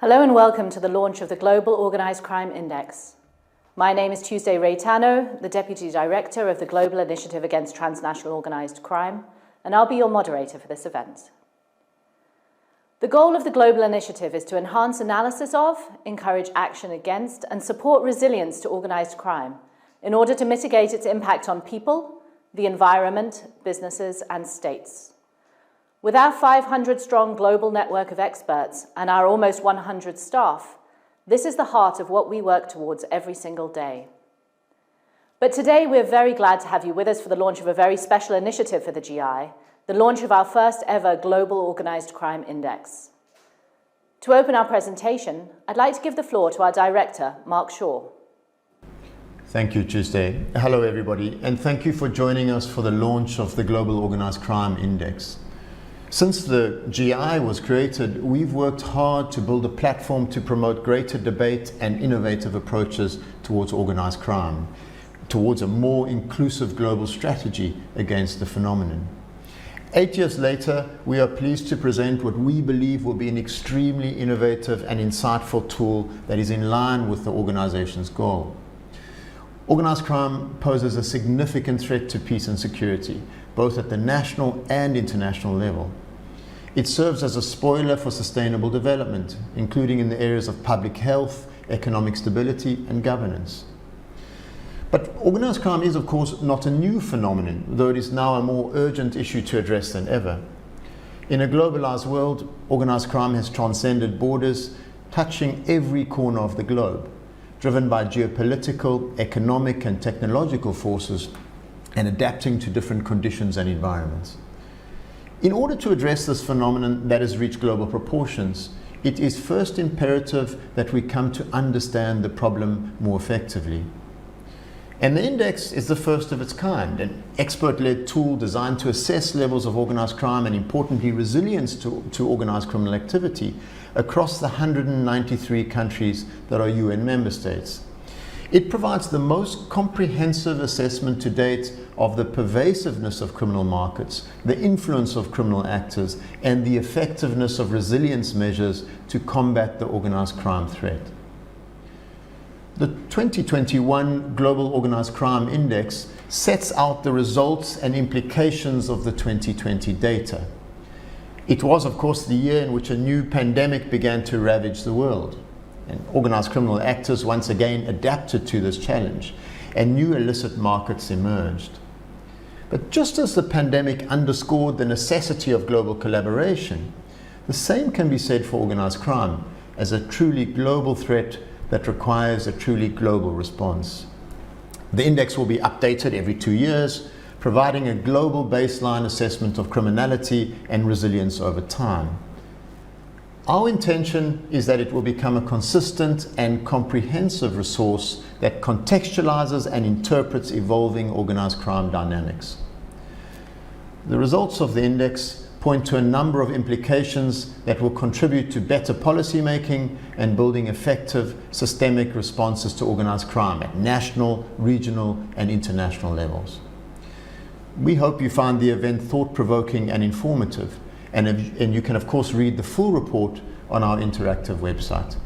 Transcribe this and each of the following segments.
Hello and welcome to the launch of the Global Organized Crime Index. My name is Tuesday Raytano, the Deputy Director of the Global Initiative Against Transnational Organized Crime, and I'll be your moderator for this event. The goal of the Global Initiative is to enhance analysis of, encourage action against, and support resilience to organized crime in order to mitigate its impact on people, the environment, businesses, and states. With our 500-strong global network of experts and our almost 100 staff, this is the heart of what we work towards every single day. But today we're very glad to have you with us for the launch of a very special initiative for the GI, the launch of our first ever Global Organized Crime Index. To open our presentation, I'd like to give the floor to our director, Mark Shaw. Thank you, Tuesday. Hello, everybody, and thank you for joining us for the launch of the Global Organized Crime Index. Since the GI was created, we've worked hard to build a platform to promote greater debate and innovative approaches towards organized crime, towards a more inclusive global strategy against the phenomenon. 8 years later, we are pleased to present what we believe will be an extremely innovative and insightful tool that is in line with the organization's goal. Organized crime poses a significant threat to peace and security, both at the national and international level. It serves as a spoiler for sustainable development, including in the areas of public health, economic stability, and governance. But organized crime is, of course, not a new phenomenon, though it is now a more urgent issue to address than ever. In a globalized world, organized crime has transcended borders, touching every corner of the globe, driven by geopolitical, economic, and technological forces, and adapting to different conditions and environments. In order to address this phenomenon that has reached global proportions, it is first imperative that we come to understand the problem more effectively. And the index is the first of its kind, an expert-led tool designed to assess levels of organized crime and, importantly, resilience to organized criminal activity across the 193 countries that are UN member states. It provides the most comprehensive assessment to date of the pervasiveness of criminal markets, the influence of criminal actors, and the effectiveness of resilience measures to combat the organized crime threat. The 2021 Global Organized Crime Index sets out the results and implications of the 2020 data. It was, of course, the year in which a new pandemic began to ravage the world. And organized criminal actors once again adapted to this challenge, and new illicit markets emerged. But just as the pandemic underscored the necessity of global collaboration, the same can be said for organized crime as a truly global threat that requires a truly global response. The index will be updated every 2 years, providing a global baseline assessment of criminality and resilience over time. Our intention is that it will become a consistent and comprehensive resource that contextualizes and interprets evolving organized crime dynamics. The results of the index point to a number of implications that will contribute to better policy making and building effective systemic responses to organized crime at national, regional, and international levels. We hope you find the event thought-provoking and informative. And you can, of course, read the full report on our interactive website.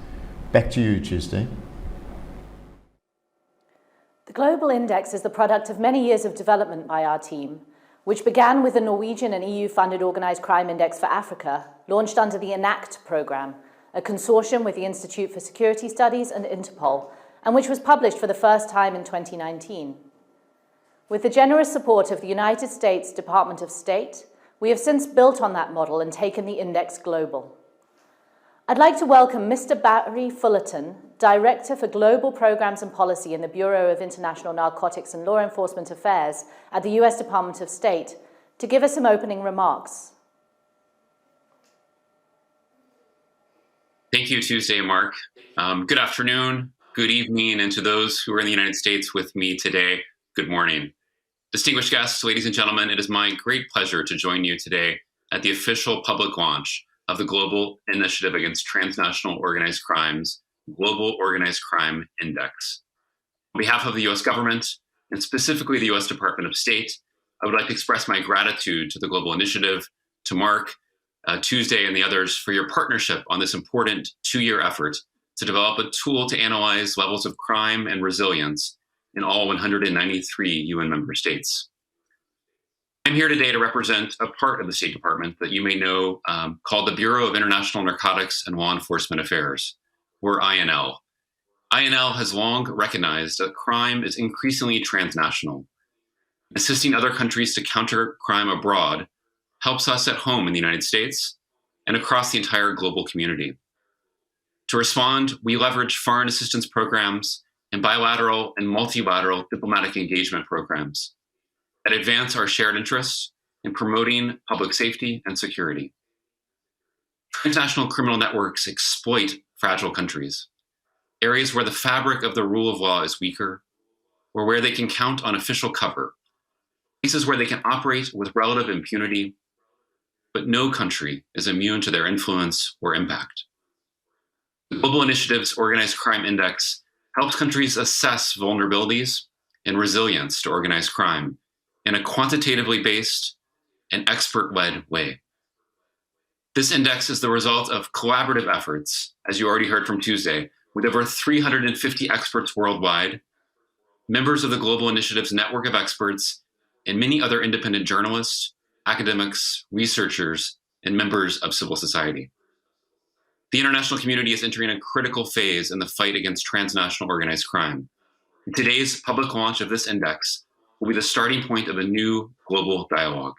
Back to you, Tuesday. The Global Index is the product of many years of development by our team, which began with the Norwegian and EU-funded Organised Crime Index for Africa, launched under the ENACT programme, a consortium with the Institute for Security Studies and Interpol, and which was published for the first time in 2019. With the generous support of the United States Department of State, we have since built on that model and taken the index global. I'd like to welcome Mr. Barry Fullerton, Director for Global Programs and Policy in the Bureau of International Narcotics and Law Enforcement Affairs at the US Department of State, to give us some opening remarks. Thank you, Tuesday, Mark. Good afternoon, good evening, and to those who are in the United States with me today, good morning. Distinguished guests, ladies and gentlemen, it is my great pleasure to join you today at the official public launch of the Global Initiative Against Transnational Organized Crime's Global Organized Crime Index. On behalf of the US government, and specifically the US Department of State, I would like to express my gratitude to the Global Initiative, to Mark, Tuesday and the others for your partnership on this important 2-year effort to develop a tool to analyze levels of crime and resilience in all 193 UN member states. I'm here today to represent a part of the State Department that you may know called the Bureau of International Narcotics and Law Enforcement Affairs, or INL. INL has long recognized that crime is increasingly transnational. Assisting other countries to counter crime abroad helps us at home in the United States and across the entire global community. To respond, we leverage foreign assistance programs and bilateral and multilateral diplomatic engagement programs that advance our shared interests in promoting public safety and security. Transnational criminal networks exploit fragile countries, areas where the fabric of the rule of law is weaker, or where they can count on official cover, places where they can operate with relative impunity, but no country is immune to their influence or impact. The Global Initiative's Organized Crime Index helps countries assess vulnerabilities and resilience to organized crime in a quantitatively based and expert-led way. This index is the result of collaborative efforts, as you already heard from Tuesday, with over 350 experts worldwide, members of the Global Initiative's network of experts, and many other independent journalists, academics, researchers, and members of civil society. The international community is entering a critical phase in the fight against transnational organized crime. And today's public launch of this index will be the starting point of a new global dialogue.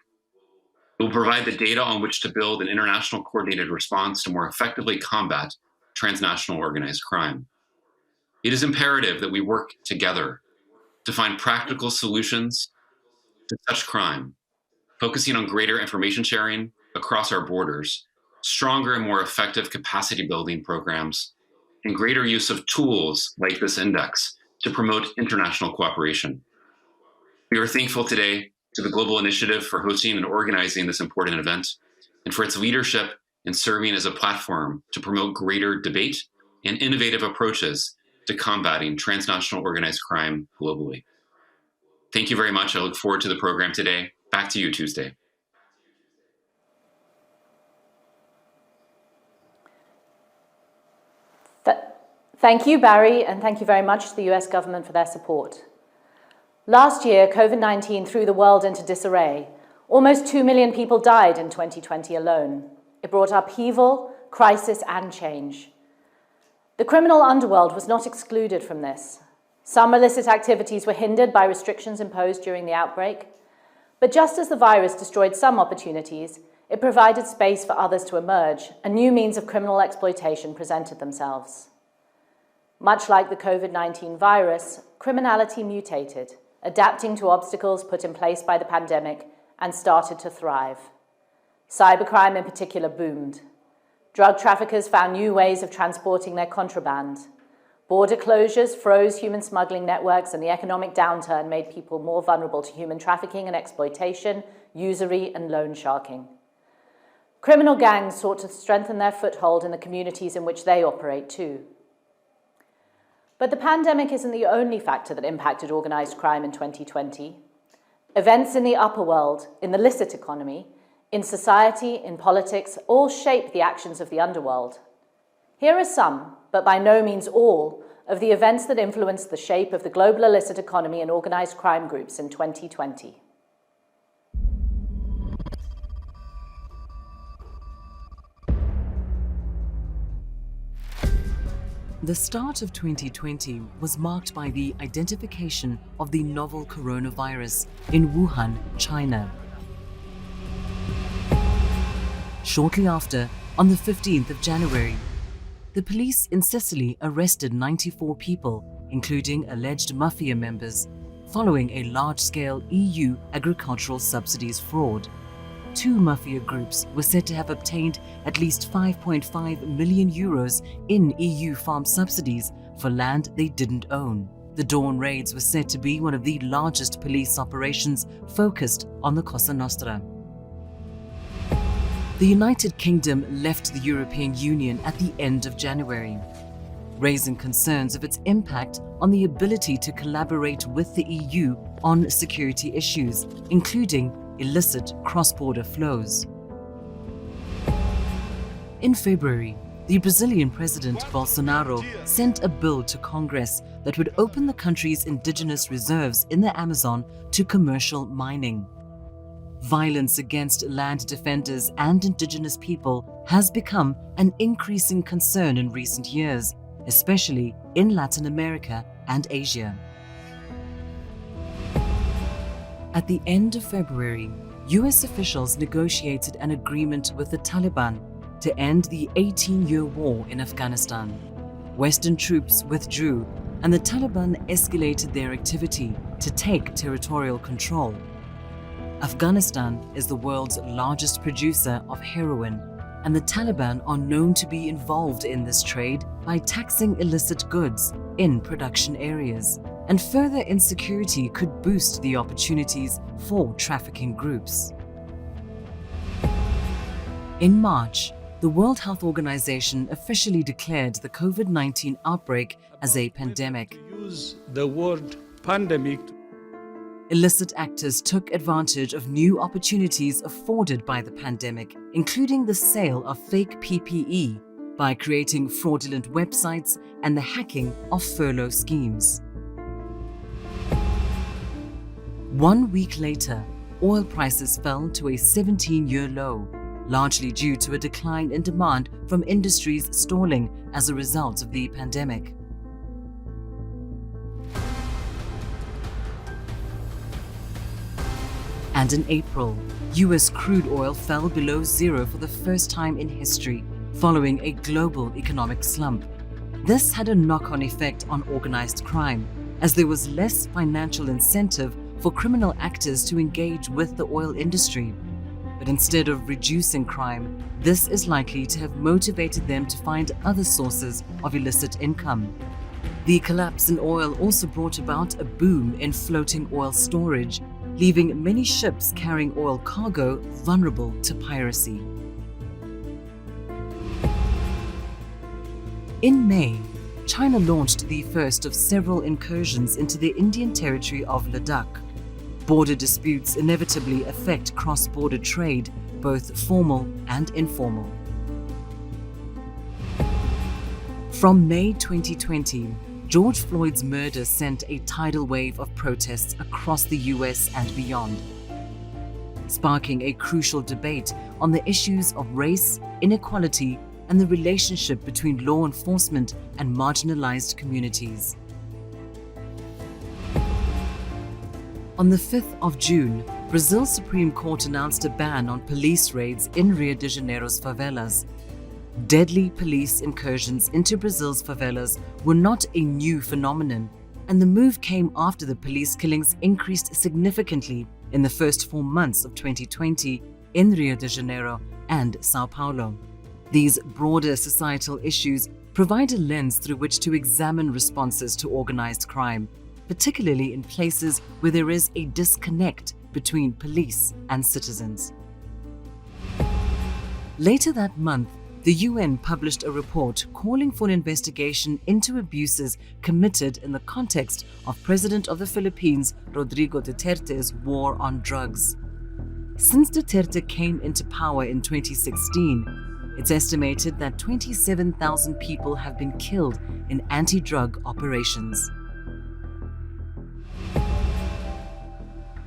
It will provide the data on which to build an international coordinated response to more effectively combat transnational organized crime. It is imperative that we work together to find practical solutions to such crime, focusing on greater information sharing across our borders, stronger and more effective capacity building programs, and greater use of tools like this index to promote international cooperation. We are thankful today to the Global Initiative for hosting and organizing this important event, and for its leadership in serving as a platform to promote greater debate and innovative approaches to combating transnational organized crime globally. Thank you very much. I look forward to the program today. Back to you, Tuesday. Thank you, Barry, and thank you very much to the US government for their support. Last year, COVID-19 threw the world into disarray. Almost 2 million people died in 2020 alone. It brought upheaval, crisis, and change. The criminal underworld was not excluded from this. Some illicit activities were hindered by restrictions imposed during the outbreak. But just as the virus destroyed some opportunities, it provided space for others to emerge, and new means of criminal exploitation presented themselves. Much like the COVID-19 virus, criminality mutated, adapting to obstacles put in place by the pandemic, and started to thrive. Cybercrime in particular boomed. Drug traffickers found new ways of transporting their contraband. Border closures froze human smuggling networks, and the economic downturn made people more vulnerable to human trafficking and exploitation, usury, and loan sharking. Criminal gangs sought to strengthen their foothold in the communities in which they operate too. But the pandemic isn't the only factor that impacted organized crime in 2020. Events in the upper world, in the licit economy, in society, in politics, all shape the actions of the underworld. Here are some, but by no means all, of the events that influenced the shape of the global illicit economy and organized crime groups in 2020. The start of 2020 was marked by the identification of the novel coronavirus in Wuhan, China. Shortly after, on the 15th of January, the police in Sicily arrested 94 people, including alleged mafia members, following a large-scale EU agricultural subsidies fraud. 2 mafia groups were said to have obtained at least 5.5 million euros in EU farm subsidies for land they didn't own. The Dawn raids were said to be one of the largest police operations focused on the Cosa Nostra. The United Kingdom left the European Union at the end of January, raising concerns of its impact on the ability to collaborate with the EU on security issues, including illicit cross-border flows. In February, the Brazilian President Bolsonaro sent a bill to Congress that would open the country's indigenous reserves in the Amazon to commercial mining. Violence against land defenders and indigenous people has become an increasing concern in recent years, especially in Latin America and Asia. At the end of February, US officials negotiated an agreement with the Taliban to end the 18-year war in Afghanistan. Western troops withdrew, and the Taliban escalated their activity to take territorial control. Afghanistan is the world's largest producer of heroin, and the Taliban are known to be involved in this trade by taxing illicit goods in production areas, and further insecurity could boost the opportunities for trafficking groups. In March, the World Health Organization officially declared the COVID-19 outbreak as a pandemic. Use the word pandemic. Illicit actors took advantage of new opportunities afforded by the pandemic, including the sale of fake PPE by creating fraudulent websites and the hacking of furlough schemes. 1 week later, oil prices fell to a 17-year low, largely due to a decline in demand from industries stalling as a result of the pandemic. And in April, US crude oil fell below zero for the first time in history, following a global economic slump. This had a knock-on effect on organized crime, as there was less financial incentive for criminal actors to engage with the oil industry. But instead of reducing crime, this is likely to have motivated them to find other sources of illicit income. The collapse in oil also brought about a boom in floating oil storage, leaving many ships carrying oil cargo vulnerable to piracy. In May, China launched the first of several incursions into the Indian territory of Ladakh. Border disputes inevitably affect cross-border trade, both formal and informal. From May 2020, George Floyd's murder sent a tidal wave of protests across the US and beyond, sparking a crucial debate on the issues of race, inequality, and the relationship between law enforcement and marginalized communities. On the 5th of June, Brazil's Supreme Court announced a ban on police raids in Rio de Janeiro's favelas. Deadly police incursions into Brazil's favelas were not a new phenomenon, and the move came after the police killings increased significantly in the first 4 months of 2020 in Rio de Janeiro and Sao Paulo. These broader societal issues provide a lens through which to examine responses to organized crime, particularly in places where there is a disconnect between police and citizens. Later that month, the UN published a report calling for an investigation into abuses committed in the context of President of the Philippines, Rodrigo Duterte's war on drugs. Since Duterte came into power in 2016, it's estimated that 27,000 people have been killed in anti-drug operations.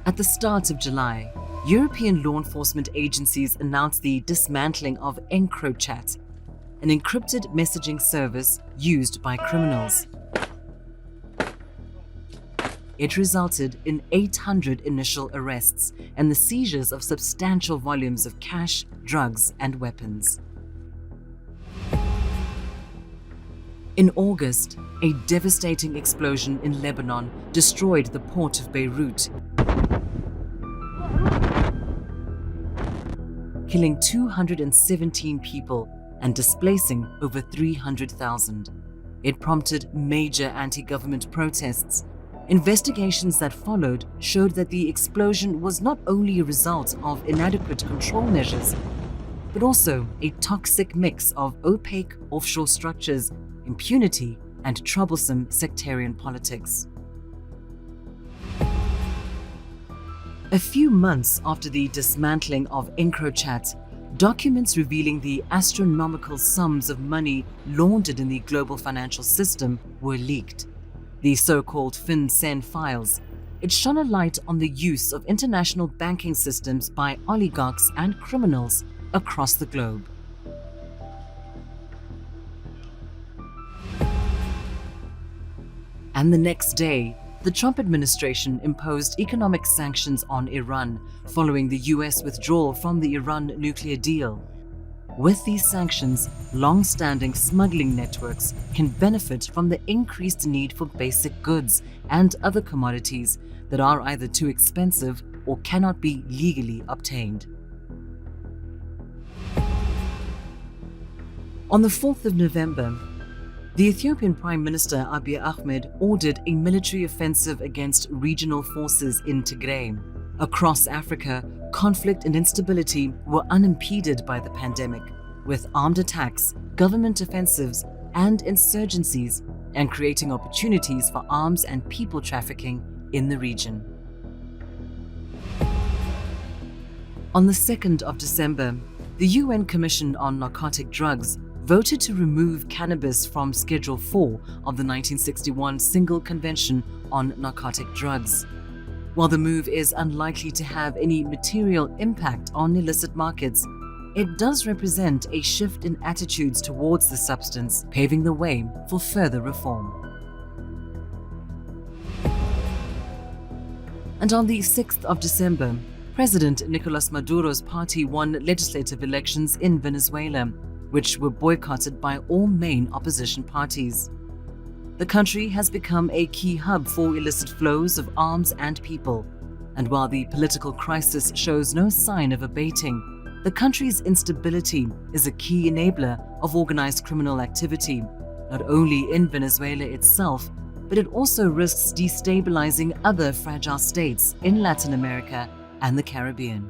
At the start of July, European law enforcement agencies announced the dismantling of EncroChat, an encrypted messaging service used by criminals. It resulted in 800 initial arrests and the seizures of substantial volumes of cash, drugs, and weapons. In August, a devastating explosion in Lebanon destroyed the port of Beirut, killing 217 people and displacing over 300,000. It prompted major anti-government protests. Investigations that followed showed that the explosion was not only a result of inadequate control measures, but also a toxic mix of opaque offshore structures, impunity, and troublesome sectarian politics. A few months after the dismantling of EncroChat, documents revealing the astronomical sums of money laundered in the global financial system were leaked. The so-called FinCEN files. It shone a light on the use of international banking systems by oligarchs and criminals across the globe. And the next day, the Trump administration imposed economic sanctions on Iran following the US withdrawal from the Iran nuclear deal. With these sanctions, long-standing smuggling networks can benefit from the increased need for basic goods and other commodities that are either too expensive or cannot be legally obtained. On the 4th of November, the Ethiopian Prime Minister Abiy Ahmed ordered a military offensive against regional forces in Tigray. Across Africa, conflict and instability were unimpeded by the pandemic, with armed attacks, government offensives, and insurgencies, and creating opportunities for arms and people trafficking in the region. On the 2nd of December, the UN Commission on Narcotic Drugs voted to remove cannabis from Schedule 4 of the 1961 Single Convention on Narcotic Drugs. While the move is unlikely to have any material impact on illicit markets, it does represent a shift in attitudes towards the substance, paving the way for further reform. And on the 6th of December, President Nicolas Maduro's party won legislative elections in Venezuela, which were boycotted by all main opposition parties. The country has become a key hub for illicit flows of arms and people, and while the political crisis shows no sign of abating, the country's instability is a key enabler of organized criminal activity, not only in Venezuela itself, but it also risks destabilizing other fragile states in Latin America and the Caribbean.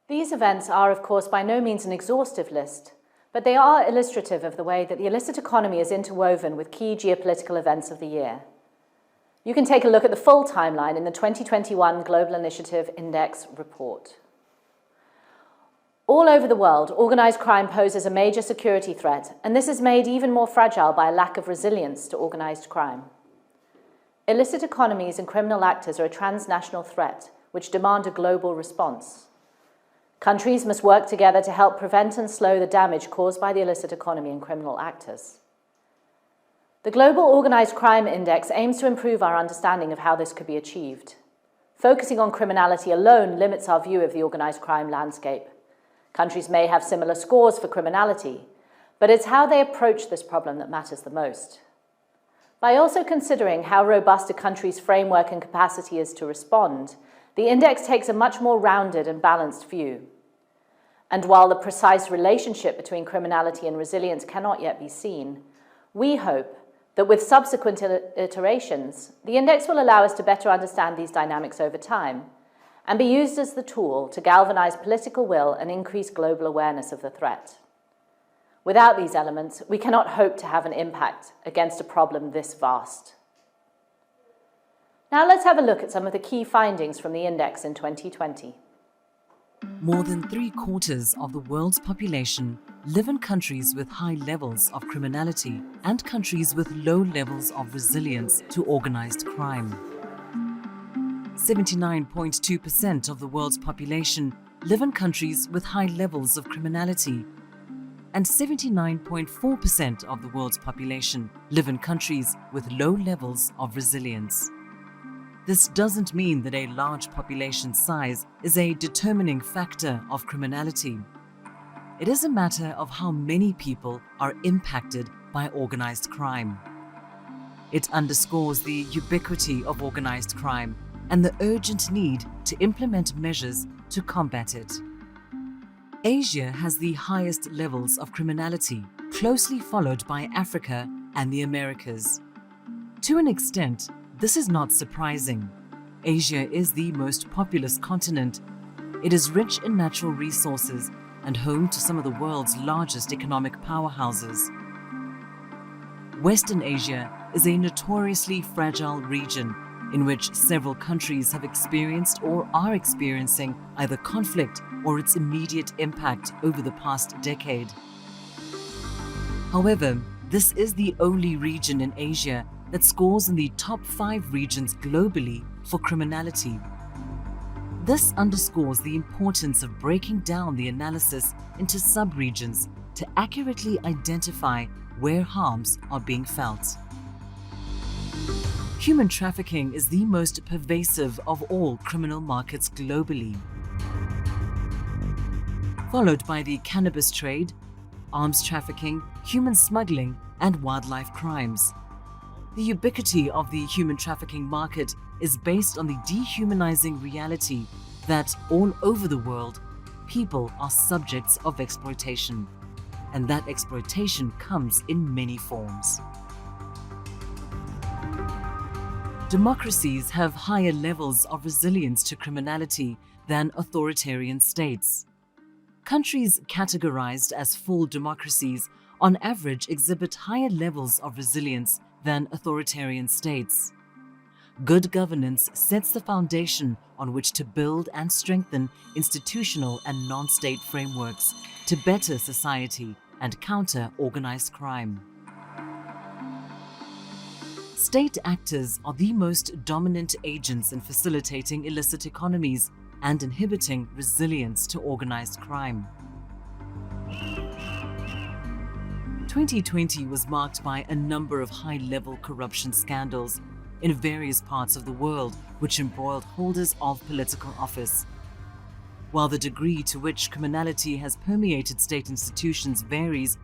These events are, of course, by no means an exhaustive list, but they are illustrative of the way that the illicit economy is interwoven with key geopolitical events of the year. You can take a look at the full timeline in the 2021 Global Initiative Index report. All over the world, organized crime poses a major security threat, and this is made even more fragile by a lack of resilience to organized crime. Illicit economies and criminal actors are a transnational threat, which demand a global response. Countries must work together to help prevent and slow the damage caused by the illicit economy and criminal actors. The Global Organized Crime Index aims to improve our understanding of how this could be achieved. Focusing on criminality alone limits our view of the organized crime landscape. Countries may have similar scores for criminality, but it's how they approach this problem that matters the most. By also considering how robust a country's framework and capacity is to respond, the index takes a much more rounded and balanced view. And while the precise relationship between criminality and resilience cannot yet be seen, we hope that with subsequent iterations, the index will allow us to better understand these dynamics over time and be used as the tool to galvanize political will and increase global awareness of the threat. Without these elements, we cannot hope to have an impact against a problem this vast. Now let's have a look at some of the key findings from the index in 2020. More than 3/4 of the world's population live in countries with high levels of criminality and countries with low levels of resilience to organized crime. 79.2% of the world's population live in countries with high levels of criminality, and 79.4% of the world's population live in countries with low levels of resilience. This doesn't mean that a large population size is a determining factor of criminality. It is a matter of how many people are impacted by organized crime. It underscores the ubiquity of organized crime and the urgent need to implement measures to combat it. Asia has the highest levels of criminality, closely followed by Africa and the Americas. To an extent, this is not surprising. Asia is the most populous continent. It is rich in natural resources and home to some of the world's largest economic powerhouses. Western Asia is a notoriously fragile region in which several countries have experienced or are experiencing either conflict or its immediate impact over the past decade. However, this is the only region in Asia that scores in the top 5 regions globally for criminality. This underscores the importance of breaking down the analysis into sub-regions to accurately identify where harms are being felt. Human trafficking is the most pervasive of all criminal markets globally, followed by the cannabis trade, arms trafficking, human smuggling, and wildlife crimes. The ubiquity of the human trafficking market is based on the dehumanizing reality that all over the world, people are subjects of exploitation, and that exploitation comes in many forms. Democracies have higher levels of resilience to criminality than authoritarian states. Countries categorized as full democracies on average exhibit higher levels of resilience than authoritarian states. Good governance sets the foundation on which to build and strengthen institutional and non-state frameworks to better society and counter organized crime. State actors are the most dominant agents in facilitating illicit economies and inhibiting resilience to organized crime. 2020 was marked by a number of high-level corruption scandals in various parts of the world which embroiled holders of political office. While the degree to which criminality has permeated state institutions varies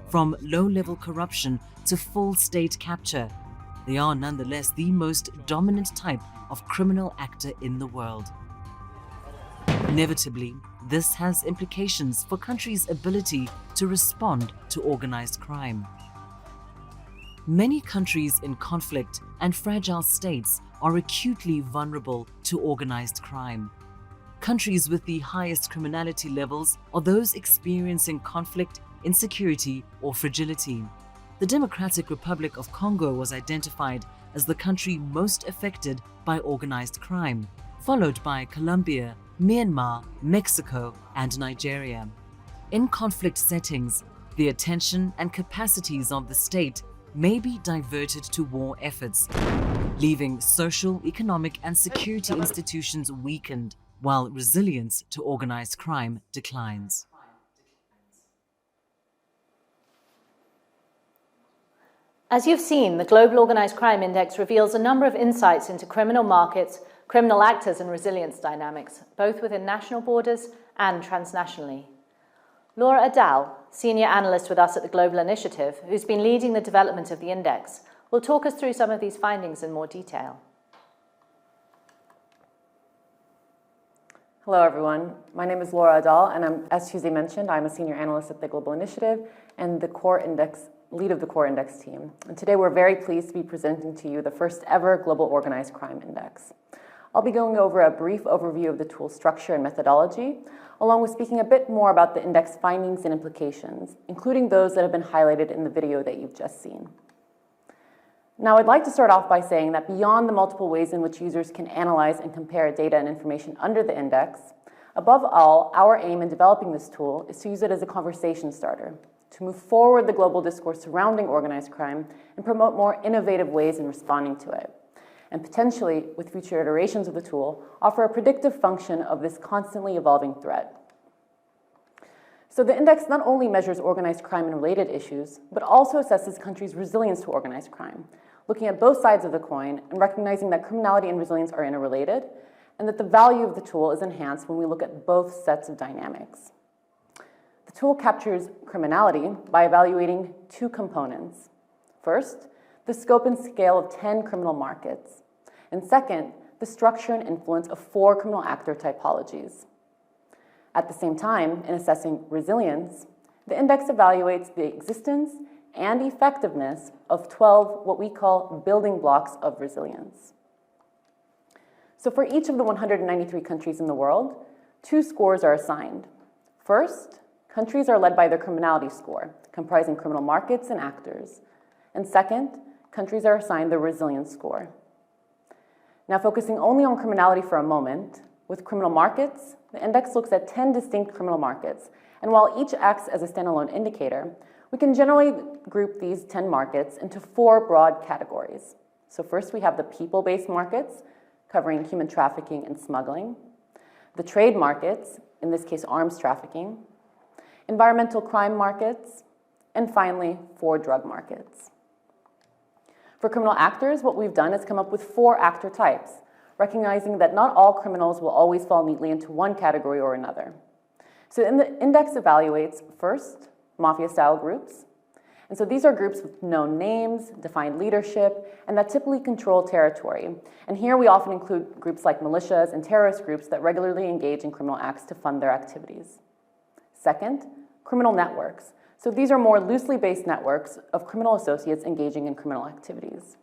from low-level corruption to full state capture, they are nonetheless the most dominant type of criminal actor in the world. Inevitably, this has implications for countries' ability to respond to organized crime. Many countries in conflict and fragile states are acutely vulnerable to organized crime. Countries with the highest criminality levels are those experiencing conflict, insecurity, or fragility. The Democratic Republic of Congo was identified as the country most affected by organized crime, followed by Colombia, Myanmar, Mexico, and Nigeria. In conflict settings, the attention and capacities of the state may be diverted to war efforts, leaving social, economic, and security institutions weakened, while resilience to organized crime declines. As you've seen, the Global Organized Crime Index reveals a number of insights into criminal markets, criminal actors, and resilience dynamics, both within national borders and transnationally. Laura Adal, senior analyst with us at the Global Initiative, who's been leading the development of the index, will talk us through some of these findings in more detail. Hello, everyone. My name is Laura Adal, and as Tuesday mentioned, I'm a senior analyst at the Global Initiative and the lead of the Core Index team. And today we're very pleased to be presenting to you the first ever Global Organized Crime Index. I'll be going over a brief overview of the tool's structure and methodology, along with speaking a bit more about the index findings and implications, including those that have been highlighted in the video that you've just seen. Now, I'd like to start off by saying that beyond the multiple ways in which users can analyze and compare data and information under the index, above all, our aim in developing this tool is to use it as a conversation starter, to move forward the global discourse surrounding organized crime and promote more innovative ways in responding to it, and potentially, with future iterations of the tool, offer a predictive function of this constantly evolving threat. So the index not only measures organized crime and related issues, but also assesses countries' resilience to organized crime, looking at both sides of the coin and recognizing that criminality and resilience are interrelated, and that the value of the tool is enhanced when we look at both sets of dynamics. The tool captures criminality by evaluating two components. First, the scope and scale of 10 criminal markets, and second, the structure and influence of 4 criminal actor typologies. At the same time, in assessing resilience, the index evaluates the existence and effectiveness of 12 what we call building blocks of resilience. So for each of the 193 countries in the world, 2 scores are assigned. First, countries are led by their criminality score, comprising criminal markets and actors. And second, countries are assigned the resilience score. Now, focusing only on criminality for a moment, with criminal markets, the index looks at 10 distinct criminal markets. And while each acts as a standalone indicator, we can generally group these 10 markets into 4 broad categories. So first, we have the people-based markets, covering human trafficking and smuggling, the trade markets, in this case arms trafficking, environmental crime markets, and finally, 4 drug markets. For criminal actors, what we've done is come up with 4 actor types, recognizing that not all criminals will always fall neatly into one category or another. So the index evaluates, first, mafia-style groups. And so these are groups with known names, defined leadership, and that typically control territory. And here we often include groups like militias and terrorist groups that regularly engage in criminal acts to fund their activities. Second, criminal networks. So these are more loosely based networks of criminal associates engaging in criminal activities.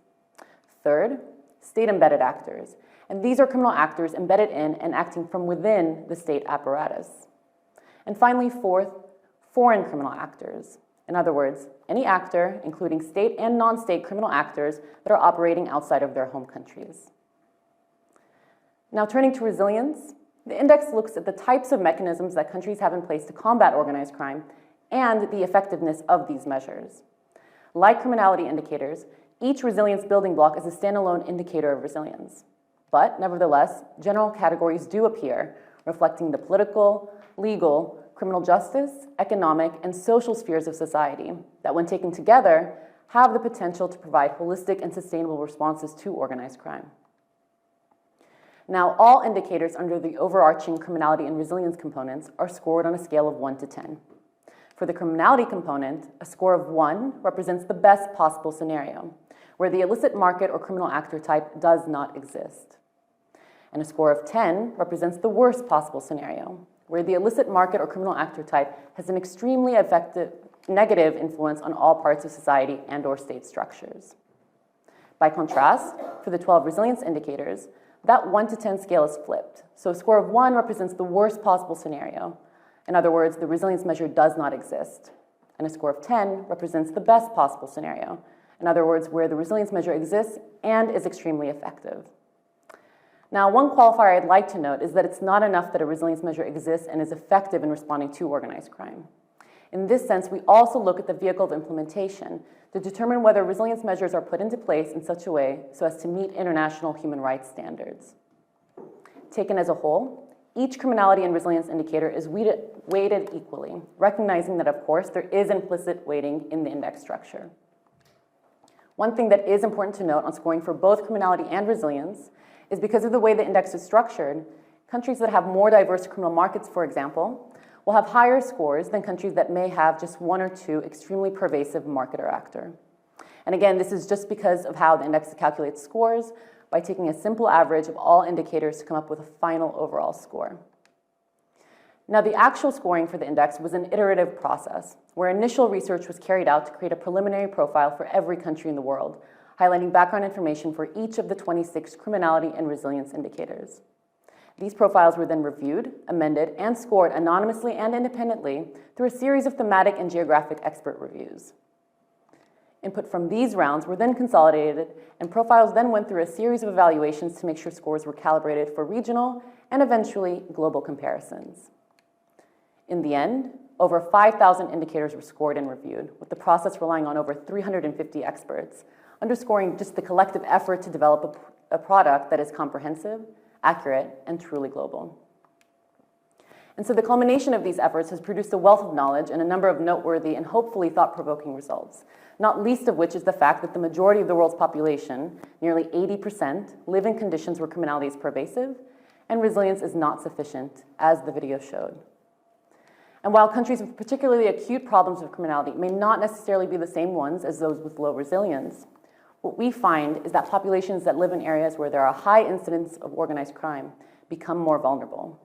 Third, state-embedded actors. And these are criminal actors embedded in and acting from within the state apparatus. And finally, fourth, foreign criminal actors. In other words, any actor, including state and non-state criminal actors that are operating outside of their home countries. Now, turning to resilience, the index looks at the types of mechanisms that countries have in place to combat organized crime and the effectiveness of these measures. Like criminality indicators, each resilience building block is a standalone indicator of resilience. But nevertheless, general categories do appear, reflecting the political, legal, criminal justice, economic, and social spheres of society that, when taken together, have the potential to provide holistic and sustainable responses to organized crime. Now, all indicators under the overarching criminality and resilience components are scored on a scale of 1 to 10. For the criminality component, a score of 1 represents the best possible scenario, where the illicit market or criminal actor type does not exist. And a score of 10 represents the worst possible scenario, where the illicit market or criminal actor type has an extremely effective negative influence on all parts of society and/or state structures. By contrast, for the 12 resilience indicators, that 1 to 10 scale is flipped. So a score of 1 represents the worst possible scenario. In other words, the resilience measure does not exist. And a score of 10 represents the best possible scenario. In other words, where the resilience measure exists and is extremely effective. Now, one qualifier I'd like to note is that it's not enough that a resilience measure exists and is effective in responding to organized crime. In this sense, we also look at the vehicle of implementation to determine whether resilience measures are put into place in such a way so as to meet international human rights standards. Taken as a whole, each criminality and resilience indicator is weighted equally, recognizing that, of course, there is implicit weighting in the index structure. One thing that is important to note on scoring for both criminality and resilience is because of the way the index is structured, countries that have more diverse criminal markets, for example, will have higher scores than countries that may have just 1 or 2 extremely pervasive market or actor. And again, this is just because of how the index calculates scores by taking a simple average of all indicators to come up with a final overall score. Now, the actual scoring for the index was an iterative process where initial research was carried out to create a preliminary profile for every country in the world, highlighting background information for each of the 26 criminality and resilience indicators. These profiles were then reviewed, amended, and scored anonymously and independently through a series of thematic and geographic expert reviews. Input from these rounds were then consolidated, and profiles then went through a series of evaluations to make sure scores were calibrated for regional and eventually global comparisons. In the end, over 5,000 indicators were scored and reviewed, with the process relying on over 350 experts, underscoring just the collective effort to develop a product that is comprehensive, accurate, and truly global. And so the culmination of these efforts has produced a wealth of knowledge and a number of noteworthy and hopefully thought-provoking results, not least of which is the fact that the majority of the world's population, nearly 80%, live in conditions where criminality is pervasive and resilience is not sufficient, as the video showed. And while countries with particularly acute problems with criminality may not necessarily be the same ones as those with low resilience, what we find is that populations that live in areas where there are high incidents of organized crime become more vulnerable.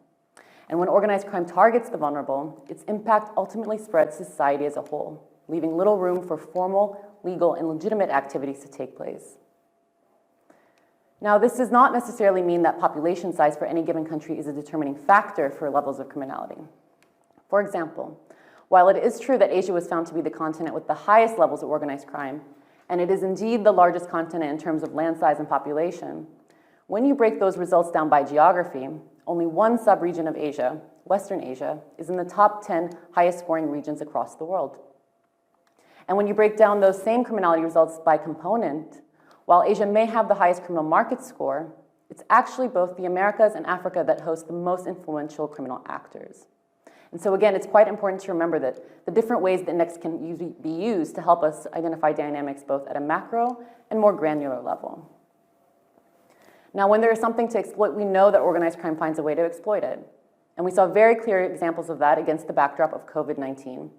And when organized crime targets the vulnerable, its impact ultimately spreads to society as a whole, leaving little room for formal, legal, and legitimate activities to take place. Now, this does not necessarily mean that population size for any given country is a determining factor for levels of criminality. For example, while it is true that Asia was found to be the continent with the highest levels of organized crime, and it is indeed the largest continent in terms of land size and population, when you break those results down by geography, only one sub-region of Asia, Western Asia, is in the top 10 highest scoring regions across the world. And when you break down those same criminality results by component, while Asia may have the highest criminal market score, it's actually both the Americas and Africa that host the most influential criminal actors. And so again, it's quite important to remember that the different ways the index can be used to help us identify dynamics both at a macro and more granular level. Now, when there is something to exploit, we know that organized crime finds a way to exploit it. And we saw very clear examples of that against the backdrop of COVID-19.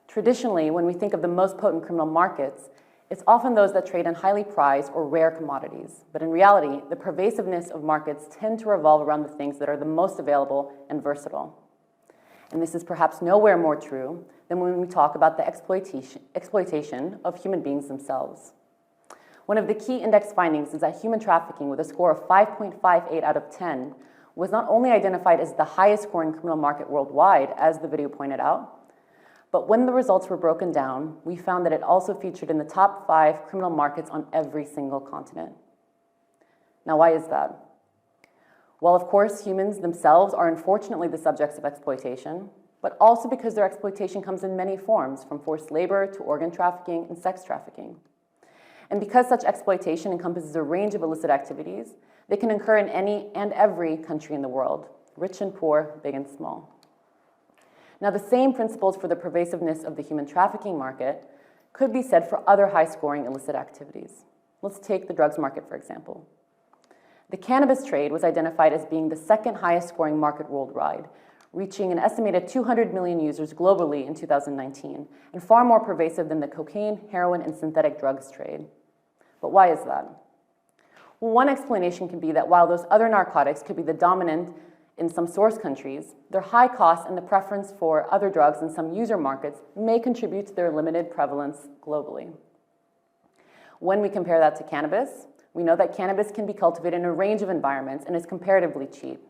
Traditionally, when we think of the most potent criminal markets, it's often those that trade in highly prized or rare commodities. But in reality, the pervasiveness of markets tend to revolve around the things that are the most available and versatile. And this is perhaps nowhere more true than when we talk about the exploitation of human beings themselves. One of the key index findings is that human trafficking with a score of 5.58 out of 10 was not only identified as the highest scoring criminal market worldwide, as the video pointed out, but when the results were broken down, we found that it also featured in the top 5 criminal markets on every single continent. Now, why is that? Well, of course, humans themselves are unfortunately the subjects of exploitation, but also because their exploitation comes in many forms, from forced labor to organ trafficking and sex trafficking. And because such exploitation encompasses a range of illicit activities, they can occur in any and every country in the world, rich and poor, big and small. Now, the same principles for the pervasiveness of the human trafficking market could be said for other high-scoring illicit activities. Let's take the drugs market, for example. The cannabis trade was identified as being the second highest-scoring market worldwide, reaching an estimated 200 million users globally in 2019, and far more pervasive than the cocaine, heroin, and synthetic drugs trade. But why is that? Well, one explanation can be that while those other narcotics could be the dominant in some source countries, their high cost and the preference for other drugs in some user markets may contribute to their limited prevalence globally. When we compare that to cannabis, we know that cannabis can be cultivated in a range of environments and is comparatively cheap.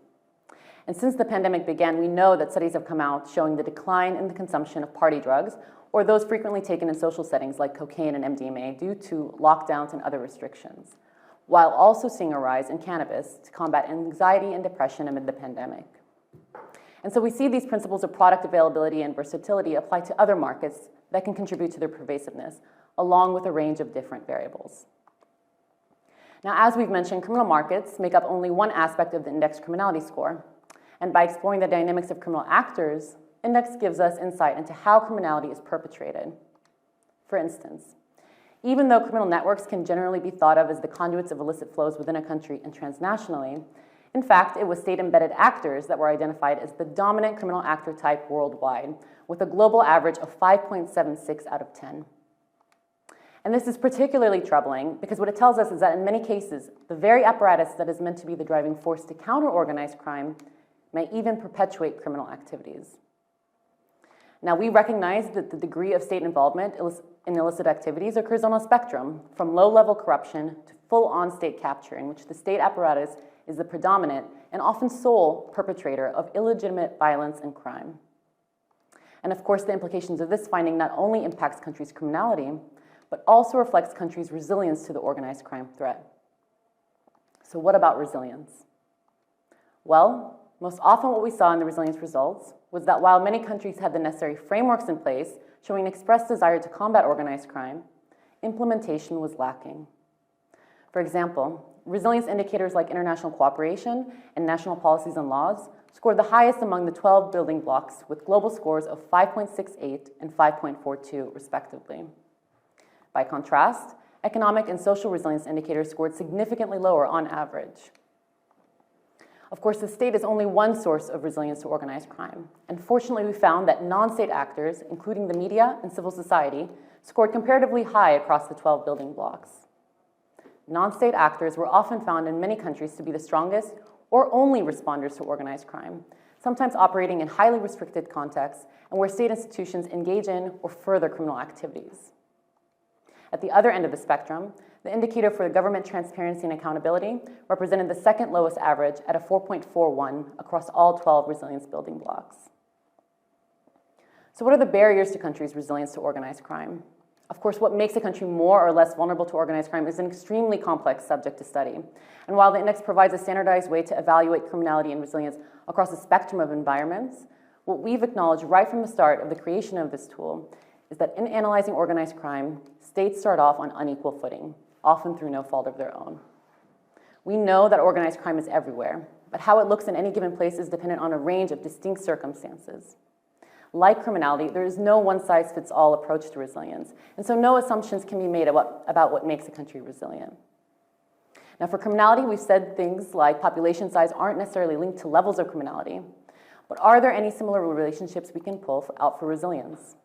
And since the pandemic began, we know that studies have come out showing the decline in the consumption of party drugs, or those frequently taken in social settings like cocaine and MDMA due to lockdowns and other restrictions, while also seeing a rise in cannabis to combat anxiety and depression amid the pandemic. And so we see these principles of product availability and versatility apply to other markets that can contribute to their pervasiveness, along with a range of different variables. Now, as we've mentioned, criminal markets make up only one aspect of the index criminality score. And by exploring the dynamics of criminal actors, index gives us insight into how criminality is perpetrated. For instance, even though criminal networks can generally be thought of as the conduits of illicit flows within a country and transnationally, in fact, it was state-embedded actors that were identified as the dominant criminal actor type worldwide, with a global average of 5.76 out of 10. And this is particularly troubling because what it tells us is that in many cases, the very apparatus that is meant to be the driving force to counter organized crime may even perpetuate criminal activities. Now, we recognize that the degree of state involvement in illicit activities occurs on a spectrum, from low-level corruption to full-on state capture, in which the state apparatus is the predominant and often sole perpetrator of illegitimate violence and crime. And of course, the implications of this finding not only impacts countries' criminality, but also reflects countries' resilience to the organized crime threat. So what about resilience? Well, most often what we saw in the resilience results was that while many countries had the necessary frameworks in place showing an expressed desire to combat organized crime, implementation was lacking. For example, resilience indicators like international cooperation and national policies and laws scored the highest among the 12 building blocks, with global scores of 5.68 and 5.42 respectively. By contrast, economic and social resilience indicators scored significantly lower on average. Of course, the state is only one source of resilience to organized crime. And fortunately, we found that non-state actors, including the media and civil society, scored comparatively high across the 12 building blocks. Non-state actors were often found in many countries to be the strongest or only responders to organized crime, sometimes operating in highly restricted contexts and where state institutions engage in or further criminal activities. At the other end of the spectrum, the indicator for government transparency and accountability represented the second lowest average at a 4.41 across all 12 resilience building blocks. So what are the barriers to countries' resilience to organized crime? Of course, what makes a country more or less vulnerable to organized crime is an extremely complex subject to study. And while the index provides a standardized way to evaluate criminality and resilience across a spectrum of environments, what we've acknowledged right from the start of the creation of this tool is that in analyzing organized crime, states start off on unequal footing, often through no fault of their own. We know that organized crime is everywhere, but how it looks in any given place is dependent on a range of distinct circumstances. Like criminality, there is no one-size-fits-all approach to resilience, and so no assumptions can be made about what makes a country resilient. Now, for criminality, we've said things like population size aren't necessarily linked to levels of criminality, but are there any similar relationships we can pull out for resilience?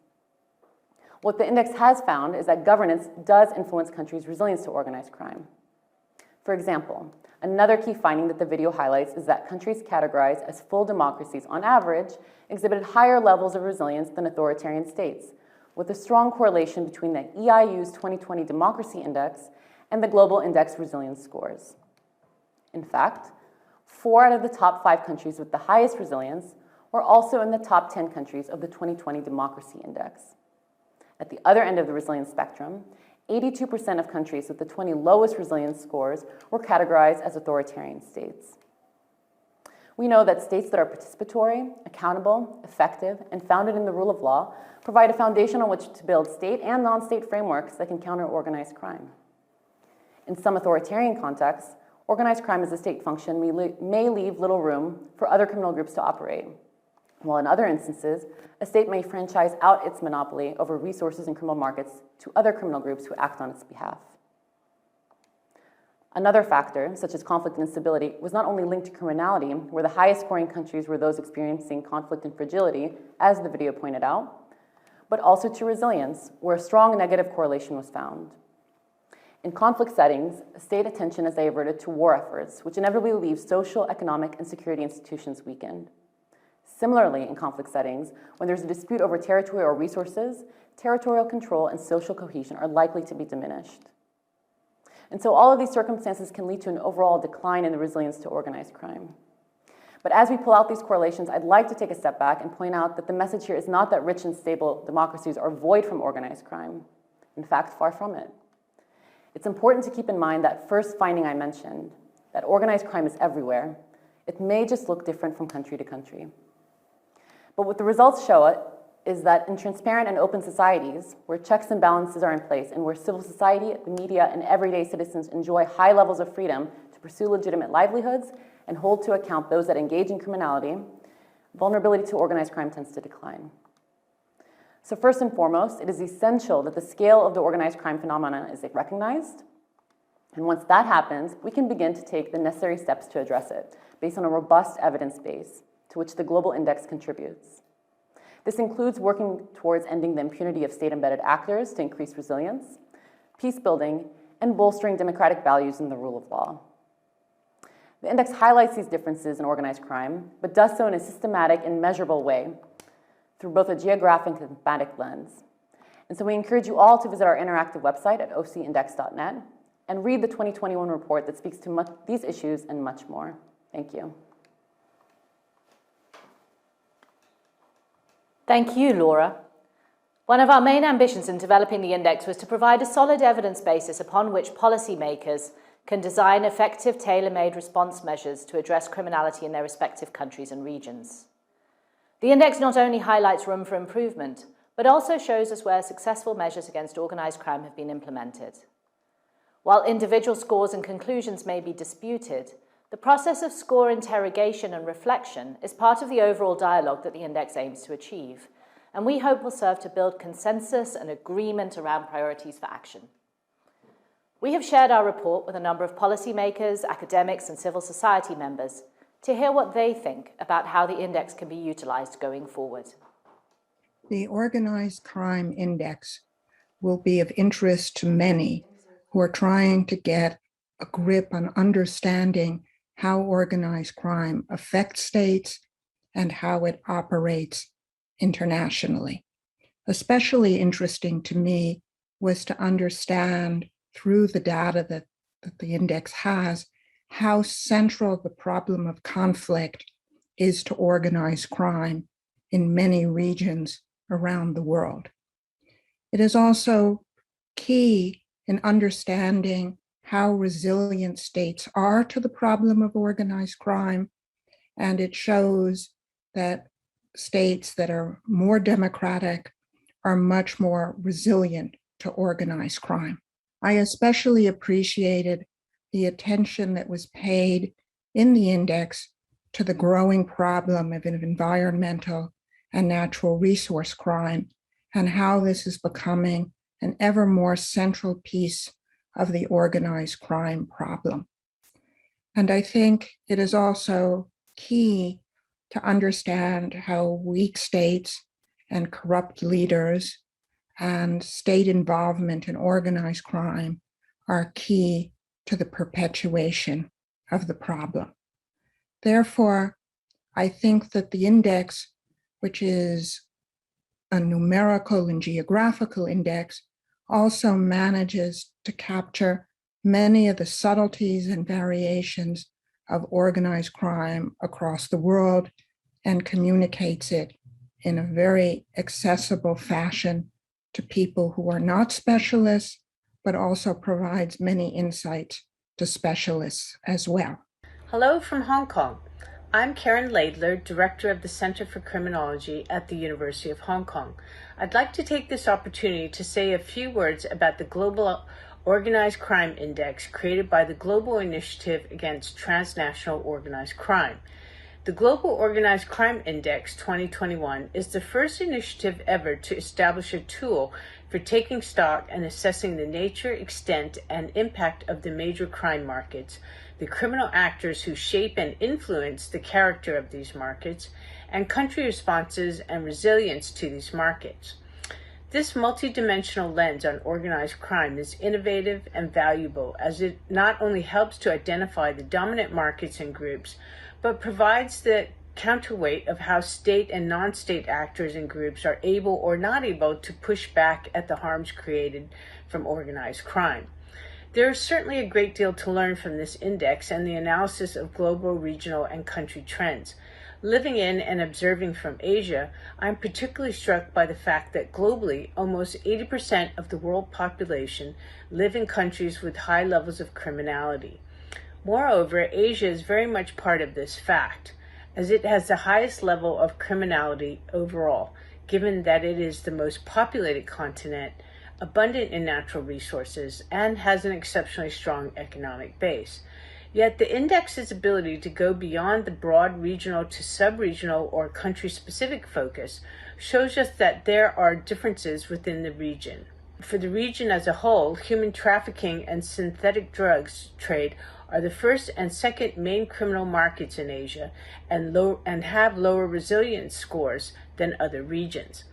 What the index has found is that governance does influence countries' resilience to organized crime. For example, another key finding that the video highlights is that countries categorized as full democracies, on average, exhibited higher levels of resilience than authoritarian states, with a strong correlation between the EIU's 2020 Democracy Index and the Global Index Resilience scores. In fact, 4 out of the top 5 countries with the highest resilience were also in the top 10 countries of the 2020 Democracy Index. At the other end of the resilience spectrum, 82% of countries with the 20 lowest resilience scores were categorized as authoritarian states. We know that states that are participatory, accountable, effective, and founded in the rule of law provide a foundation on which to build state and non-state frameworks that can counter organized crime. In some authoritarian contexts, organized crime as a state function may leave little room for other criminal groups to operate, while in other instances, a state may franchise out its monopoly over resources in criminal markets to other criminal groups who act on its behalf. Another factor, such as conflict and instability, was not only linked to criminality, where the highest scoring countries were those experiencing conflict and fragility, as the video pointed out, but also to resilience, where a strong negative correlation was found. In conflict settings, state attention is diverted to war efforts, which inevitably leaves social, economic, and security institutions weakened. Similarly, in conflict settings, when there's a dispute over territory or resources, territorial control and social cohesion are likely to be diminished. And so all of these circumstances can lead to an overall decline in the resilience to organized crime. But as we pull out these correlations, I'd like to take a step back and point out that the message here is not that rich and stable democracies are void from organized crime. In fact, far from it. It's important to keep in mind that first finding I mentioned, that organized crime is everywhere. It may just look different from country to country. But what the results show us is that in transparent and open societies, where checks and balances are in place and where civil society, the media, and everyday citizens enjoy high levels of freedom to pursue legitimate livelihoods and hold to account those that engage in criminality, vulnerability to organized crime tends to decline. So first and foremost, it is essential that the scale of the organized crime phenomenon is recognized. And once that happens, we can begin to take the necessary steps to address it based on a robust evidence base to which the Global Index contributes. This includes working towards ending the impunity of state-embedded actors to increase resilience, peace building, and bolstering democratic values and the rule of law. The index highlights these differences in organized crime, but does so in a systematic and measurable way through both a geographic and thematic lens. And so we encourage you all to visit our interactive website at ocindex.net and read the 2021 report that speaks to these issues and much more. Thank you. Thank you, Laura. One of our main ambitions in developing the index was to provide a solid evidence basis upon which policymakers can design effective, tailor-made response measures to address criminality in their respective countries and regions. The index not only highlights room for improvement, but also shows us where successful measures against organized crime have been implemented. While individual scores and conclusions may be disputed, the process of score interrogation and reflection is part of the overall dialogue that the index aims to achieve, and we hope will serve to build consensus and agreement around priorities for action. We have shared our report with a number of policymakers, academics, and civil society members to hear what they think about how the index can be utilized going forward. The Organized Crime Index will be of interest to many who are trying to get a grip on understanding how organized crime affects states and how it operates internationally. Especially interesting to me was to understand through the data that the index has how central the problem of conflict is to organized crime in many regions around the world. It is also key in understanding how resilient states are to the problem of organized crime, and it shows that states that are more democratic are much more resilient to organized crime. I especially appreciated the attention that was paid in the index to the growing problem of environmental and natural resource crime, and how this is becoming an ever more central piece of the organized crime problem. And I think it is also key to understand how weak states and corrupt leaders and state involvement in organized crime are key to the perpetuation of the problem. Therefore, I think that the index, which is a numerical and geographical index, also manages to capture many of the subtleties and variations of organized crime across the world and communicates it in a very accessible fashion to people who are not specialists, but also provides many insights to specialists as well. Hello from Hong Kong. I'm Karen Laidler, Director of the Center for Criminology at the University of Hong Kong. I'd like to take this opportunity to say a few words about the Global Organized Crime Index created by the Global Initiative Against Transnational Organized Crime. The Global Organized Crime Index 2021 is the first initiative ever to establish a tool for taking stock and assessing the nature, extent, and impact of the major crime markets, the criminal actors who shape and influence the character of these markets, and country responses and resilience to these markets. This multidimensional lens on organized crime is innovative and valuable, as it not only helps to identify the dominant markets and groups, but provides the counterweight of how state and non-state actors and groups are able or not able to push back at the harms created from organized crime. There is certainly a great deal to learn from this index and the analysis of global, regional, and country trends. Living in and observing from Asia, I'm particularly struck by the fact that globally, almost 80% of the world population live in countries with high levels of criminality. Moreover, Asia is very much part of this fact, as it has the highest level of criminality overall, given that it is the most populated continent, abundant in natural resources, and has an exceptionally strong economic base. Yet the index's ability to go beyond the broad regional to sub-regional or country-specific focus shows us that there are differences within the region. For the region as a whole, human trafficking and synthetic drugs trade are the first and second main criminal markets in Asia and have lower resilience scores than other regions.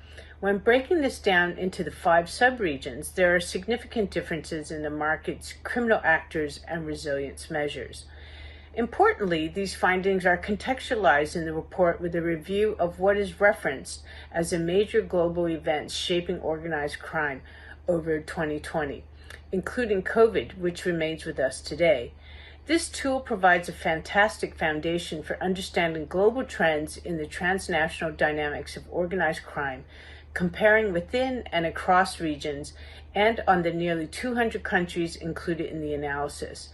When breaking this down into the 5 sub-regions, there are significant differences in the market's criminal actors and resilience measures. Importantly, these findings are contextualized in the report with a review of what is referenced as the major global events shaping organized crime over 2020, including COVID, which remains with us today. This tool provides a fantastic foundation for understanding global trends in the transnational dynamics of organized crime, comparing within and across regions, and on the nearly 200 countries included in the analysis.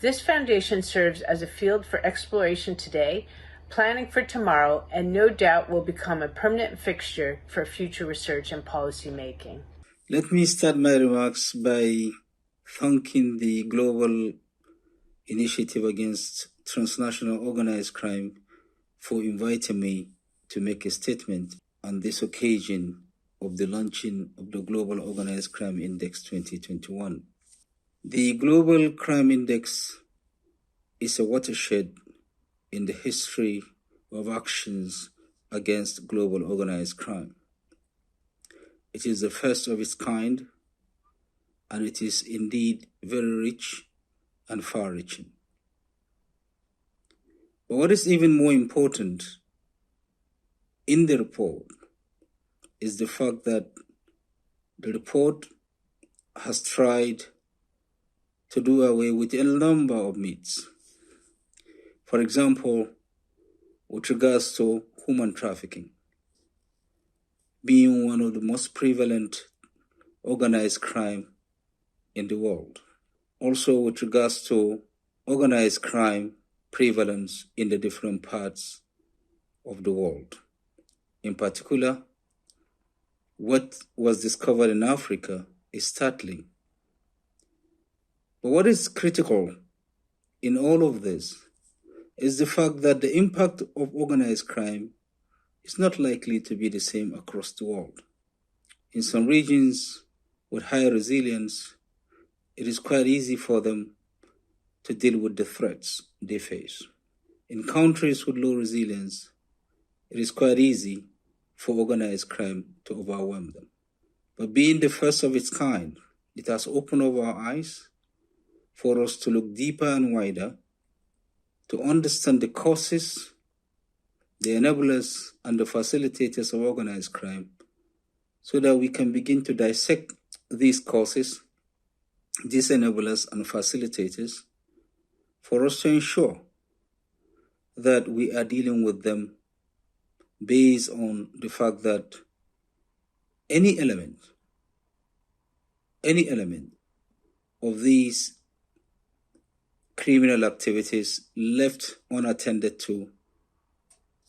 This foundation serves as a field for exploration today, planning for tomorrow, and no doubt will become a permanent fixture for future research and policy making. Let me start my remarks by thanking the Global Initiative Against Transnational Organized Crime for inviting me to make a statement on this occasion of the launching of the Global Organized Crime Index 2021. The Global Crime Index is a watershed in the history of actions against global organized crime. It is the first of its kind, and it is indeed very rich and far-reaching. But what is even more important in the report is the fact that the report has tried to do away with a number of myths. For example, with regards to human trafficking, being one of the most prevalent organized crime in the world. Also with regards to organized crime prevalence in the different parts of the world. In particular, what was discovered in Africa is startling. But what is critical in all of this is the fact that the impact of organized crime is not likely to be the same across the world. In some regions with higher resilience, it is quite easy for them to deal with the threats they face. In countries with low resilience, it is quite easy for organized crime to overwhelm them. But being the first of its kind, it has opened up our eyes for us to look deeper and wider, to understand the causes, the enablers, and the facilitators of organized crime, so that we can begin to dissect these causes, these enablers and facilitators, for us to ensure that we are dealing with them based on the fact that any element of these criminal activities left unattended to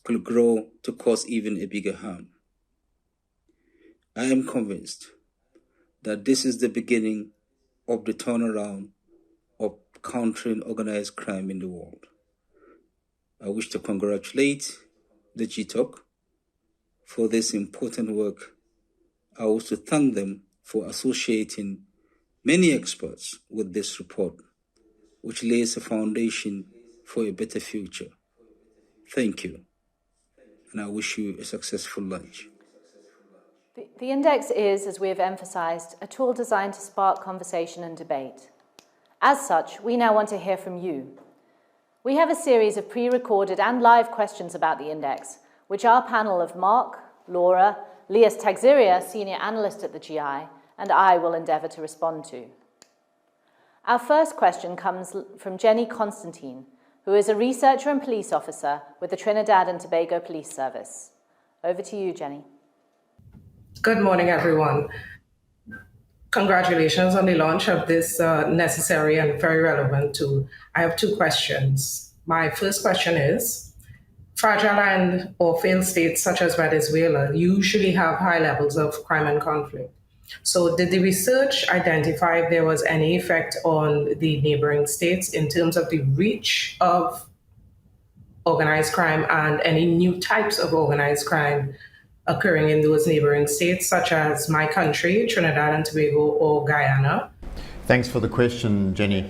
could grow to cause even a bigger harm. I am convinced that this is the beginning of the turnaround of countering organized crime in the world. I wish to congratulate the GTOC for this important work. I also thank them for associating many experts with this report, which lays a foundation for a better future. Thank you, and I wish you a successful lunch. The index is, as we have emphasised, a tool designed to spark conversation and debate. As such, we now want to hear from you. We have a series of pre-recorded and live questions about the index, which our panel of Mark, Laura, Lias Tagziria, Senior Analyst at the GI, and I will endeavour to respond to. Our first question comes from Jenny Constantine, who is a researcher and police officer with the Trinidad and Tobago Police Service. Over to you, Jenny. Good morning, everyone. Congratulations on the launch of this necessary and very relevant tool. I have two questions. My first question is, fragile and or failed states such as Venezuela usually have high levels of crime and conflict. So did the research identify if there was any effect on the neighboring states in terms of the reach of organized crime and any new types of organized crime occurring in those neighboring states, such as my country, Trinidad and Tobago, or Guyana? Thanks for the question, Jenny.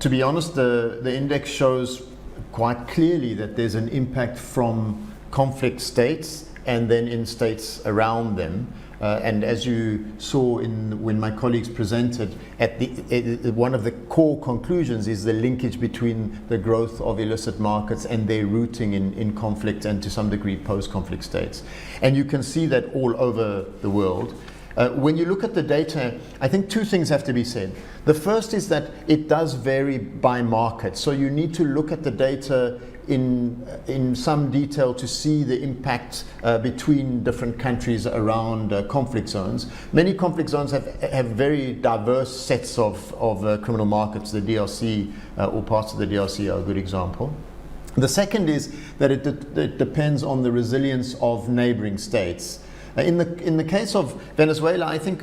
To be honest, the index shows quite clearly that there's an impact from conflict states and then in states around them. And as you saw when my colleagues presented, one of the core conclusions is the linkage between the growth of illicit markets and their rooting in conflict and to some degree post-conflict states. And you can see that all over the world. When you look at the data, I think two things have to be said. The first is that it does vary by market. So you need to look at the data in some detail to see the impact between different countries around conflict zones. Many conflict zones have very diverse sets of criminal markets. The DRC or parts of the DRC are a good example. The second is that it depends on the resilience of neighboring states. In the case of Venezuela, I think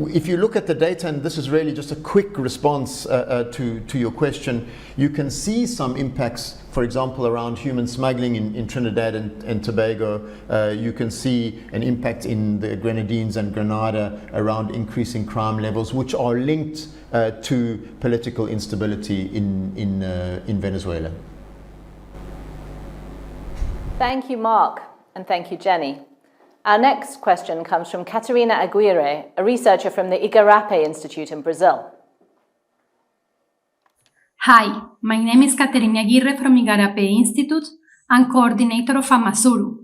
if you look at the data, and this is really just a quick response to your question, you can see some impacts, for example, around human smuggling in Trinidad and Tobago. You can see an impact in the Grenadines and Grenada around increasing crime levels, which are linked to political instability in Venezuela. Thank you, Mark, and thank you, Jenny. Our next question comes from Catarina Aguirre, a researcher from the Igarape Institute in Brazil. Hi, my name is Caterina Aguirre from Igarape Institute and coordinator of AMASURU,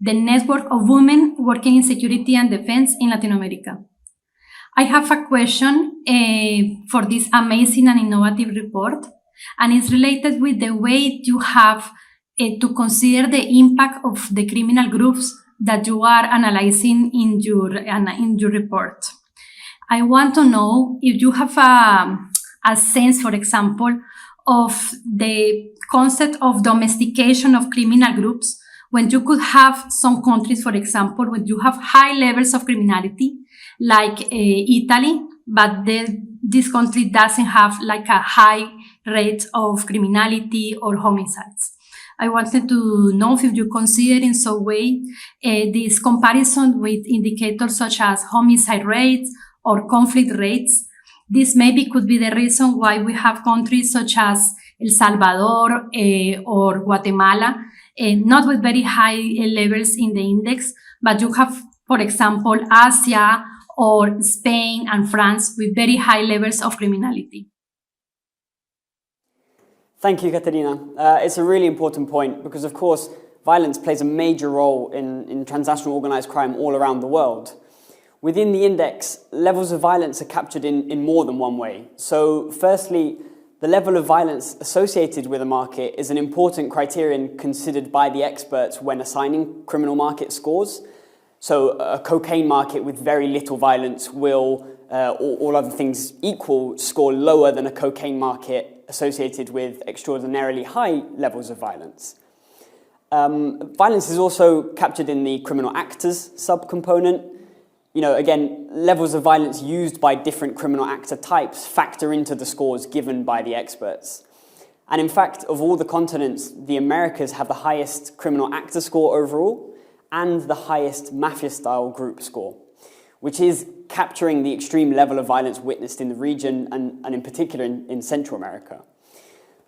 the network of women working in security and defense in Latin America. I have a question for this amazing and innovative report, and it's related with the way you have to consider the impact of the criminal groups that you are analyzing in your report. I want to know if you have a sense, for example, of the concept of domestication of criminal groups, when you could have some countries, for example, when you have high levels of criminality, like Italy, but this country doesn't have like a high rate of criminality or homicides. I wanted to know if you consider in some way this comparison with indicators such as homicide rates or conflict rates. This maybe could be the reason why we have countries such as El Salvador or Guatemala, not with very high levels in the index, but you have, for example, Asia or Spain and France with very high levels of criminality. Thank you, Caterina. It's a really important point because, of course, violence plays a major role in transnational organized crime all around the world. Within the index, levels of violence are captured in more than one way. So, firstly, the level of violence associated with a market is an important criterion considered by the experts when assigning criminal market scores. So, a cocaine market with very little violence will, all other things equal, score lower than a cocaine market associated with extraordinarily high levels of violence. Violence is also captured in the criminal actors subcomponent. You know, again, levels of violence used by different criminal actor types factor into the scores given by the experts. And in fact, of all the continents, the Americas have the highest criminal actor score overall and the highest mafia-style group score, which is capturing the extreme level of violence witnessed in the region and in particular in Central America.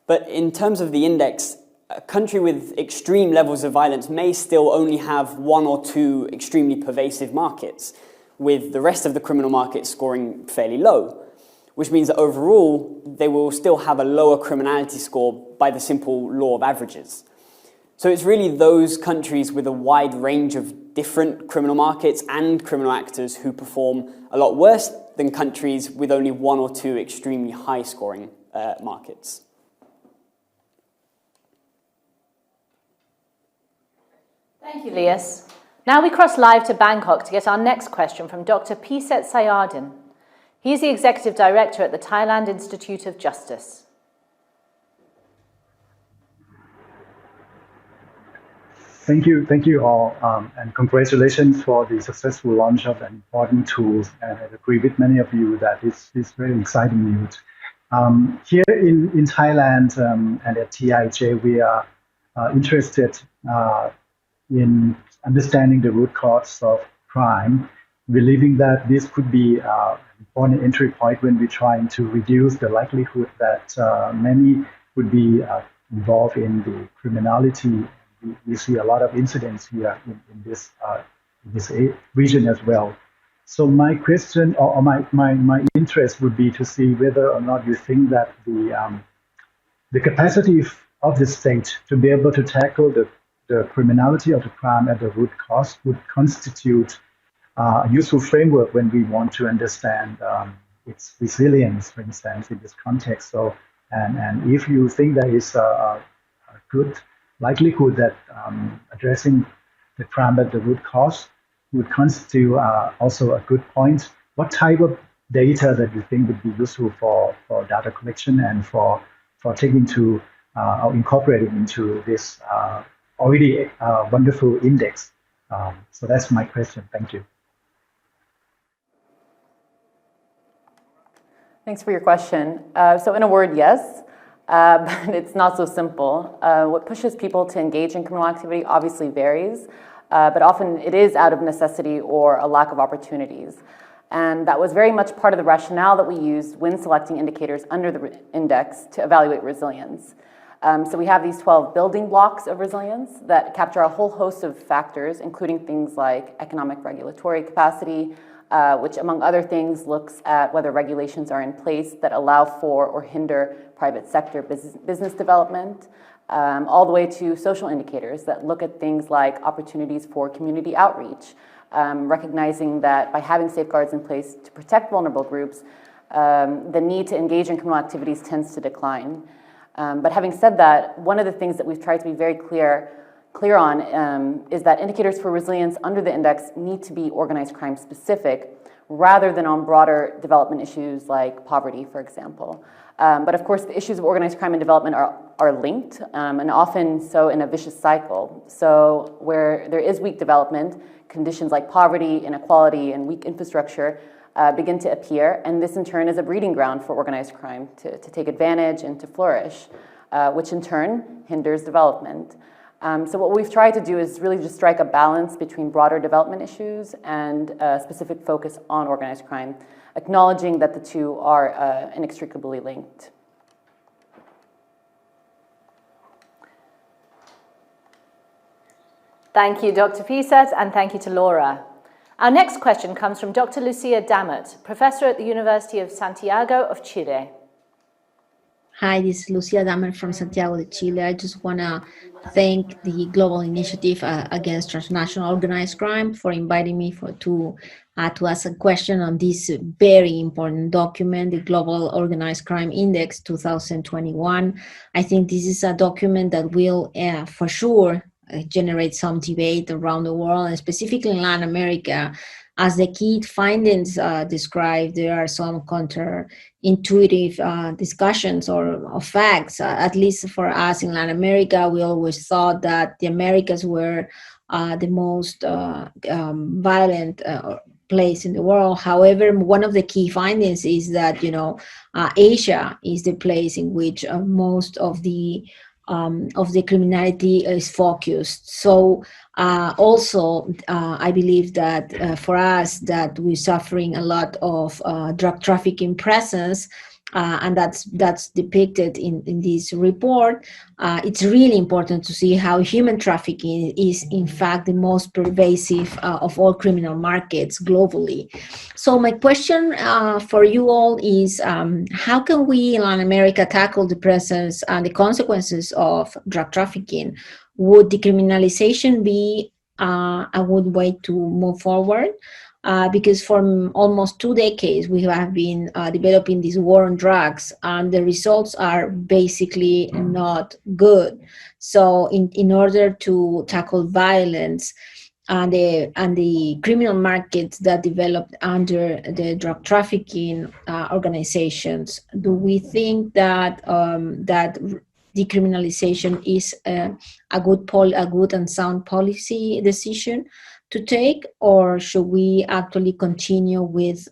But in terms of the index, a country with extreme levels of violence may still only have one or two extremely pervasive markets, with the rest of the criminal market scoring fairly low, which means that overall they will still have a lower criminality score by the simple law of averages. So it's really those countries with a wide range of different criminal markets and criminal actors who perform a lot worse than countries with only one or two extremely high-scoring markets. Thank you, Lias. Now we cross live to Bangkok to get our next question from Dr. Piset Sayardin. He is the Executive Director at the Thailand Institute of Justice. Thank you all, and congratulations for the successful launch of an important tool. And I agree with many of you that it's very exciting news. Here in Thailand and at TIJ, we are interested in understanding the root cause of crime, believing that this could be an important entry point when we're trying to reduce the likelihood that many would be involved in the criminality. We see a lot of incidents here in this region as well. So my question or my interest would be to see whether or not you think that the capacity of the state to be able to tackle the criminality of the crime at the root cause would constitute a useful framework when we want to understand its resilience, for instance, in this context. So, and if you think there is a good likelihood that addressing the crime at the root cause would constitute also a good point, what type of data that you think would be useful for data collection and for taking to or incorporating into this already wonderful index? So that's my question. Thank you. Thanks for your question. So in a word, yes, but it's not so simple. What pushes people to engage in criminal activity obviously varies, but often it is out of necessity or a lack of opportunities. And that was very much part of the rationale that we used when selecting indicators under the index to evaluate resilience. So we have these 12 building blocks of resilience that capture a whole host of factors, including things like economic regulatory capacity, which among other things looks at whether regulations are in place that allow for or hinder private sector business development, all the way to social indicators that look at things like opportunities for community outreach, recognizing that by having safeguards in place to protect vulnerable groups, the need to engage in criminal activities tends to decline. But having said that, one of the things that we've tried to be very clear clear on is that indicators for resilience under the index need to be organized crime specific rather than on broader development issues like poverty, for example. But of course, the issues of organized crime and development are linked, and often so in a vicious cycle. So where there is weak development, conditions like poverty, inequality, and weak infrastructure begin to appear, and this in turn is a breeding ground for organized crime to take advantage and to flourish, which in turn hinders development. So what we've tried to do is really just strike a balance between broader development issues and a specific focus on organized crime, acknowledging that the two are inextricably linked. Thank you, Dr. Pisat, and thank you to Laura. Our next question comes from Dr. Lucia Dammert, professor at the University of Santiago of Chile. Hi, this is Lucia Dammert from Santiago de Chile. I just want to thank the Global Initiative Against Transnational Organized Crime for inviting me to ask a question on this very important document, the Global Organized Crime Index 2021. I think this is a document that will, for sure, generate some debate around the world, and specifically in Latin America. As the key findings describe, there are some counterintuitive discussions or facts. At least for us in Latin America, we always thought that the Americas were the most violent place in the world. However, one of the key findings is that Asia is the place in which most of the criminality is focused. So also, I believe that for us, that we're suffering a lot of drug trafficking presence, and that's depicted in this report. It's really important to see how human trafficking is, in fact, the most pervasive of all criminal markets globally. So my question for you all is, how can we in Latin America tackle the presence and the consequences of drug trafficking? Would decriminalization be a good way to move forward? Because for almost 2 decades, we have been developing this war on drugs, and the results are basically not good. So in order to tackle violence and the criminal markets that developed under the drug trafficking organizations, do we think that that decriminalization is a good and sound policy decision to take, or should we actually continue with